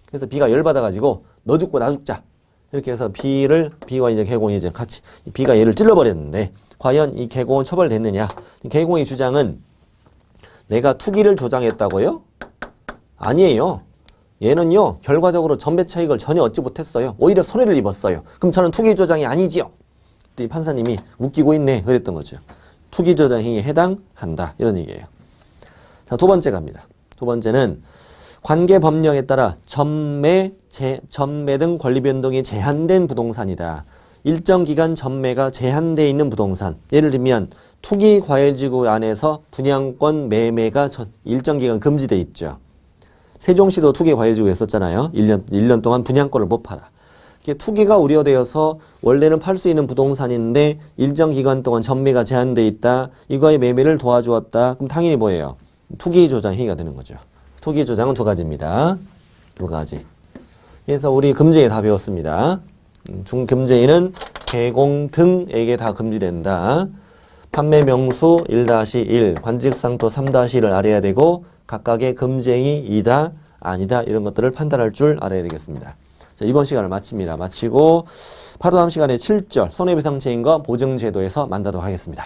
그래서 B가 열받아가지고 너 죽고 나 죽자. 이렇게 해서 B와 이제 개공이 이제 같이 B가 얘를 찔러버렸는데 과연 이 개공은 처벌됐느냐? 개공의 주장은 내가 투기를 조장했다고요? 아니에요. 얘는요 결과적으로 전매 차익을 전혀 얻지 못했어요. 오히려 손해를 입었어요. 그럼 저는 투기 조장이 아니지요. 이 판사님이 웃기고 있네 그랬던 거죠. 투기 조장 행위에 해당한다 이런 얘기예요. 자, 두 번째 갑니다. 두 번째는 관계 법령에 따라 전매 등 권리 변동이 제한된 부동산이다. 일정 기간 전매가 제한되어 있는 부동산. 예를 들면 투기과열지구 안에서 분양권 매매가 일정 기간 금지되어 있죠. 세종시도 투기과열지구에 있었잖아요. 1년 동안 분양권을 못 팔아. 이게 투기가 우려되어서 원래는 팔 수 있는 부동산인데 일정 기간 동안 전매가 제한되어 있다. 이거의 매매를 도와주었다. 그럼 당연히 뭐예요? 투기 조장 행위가 되는 거죠. 투기 조장은 두 가지입니다. 두 가지. 그래서 우리 금제에 다 배웠습니다. 중금제인은 개공 등에게 다 금지된다. 판매 명수 1-1, 관직상토 3-1을 알아야 되고 각각의 금제행위 이다, 아니다 이런 것들을 판단할 줄 알아야 되겠습니다. 자, 이번 시간을 마칩니다. 마치고 바로 다음 시간에 7절 손해배상제인과 보증제도에서 만나도록 하겠습니다.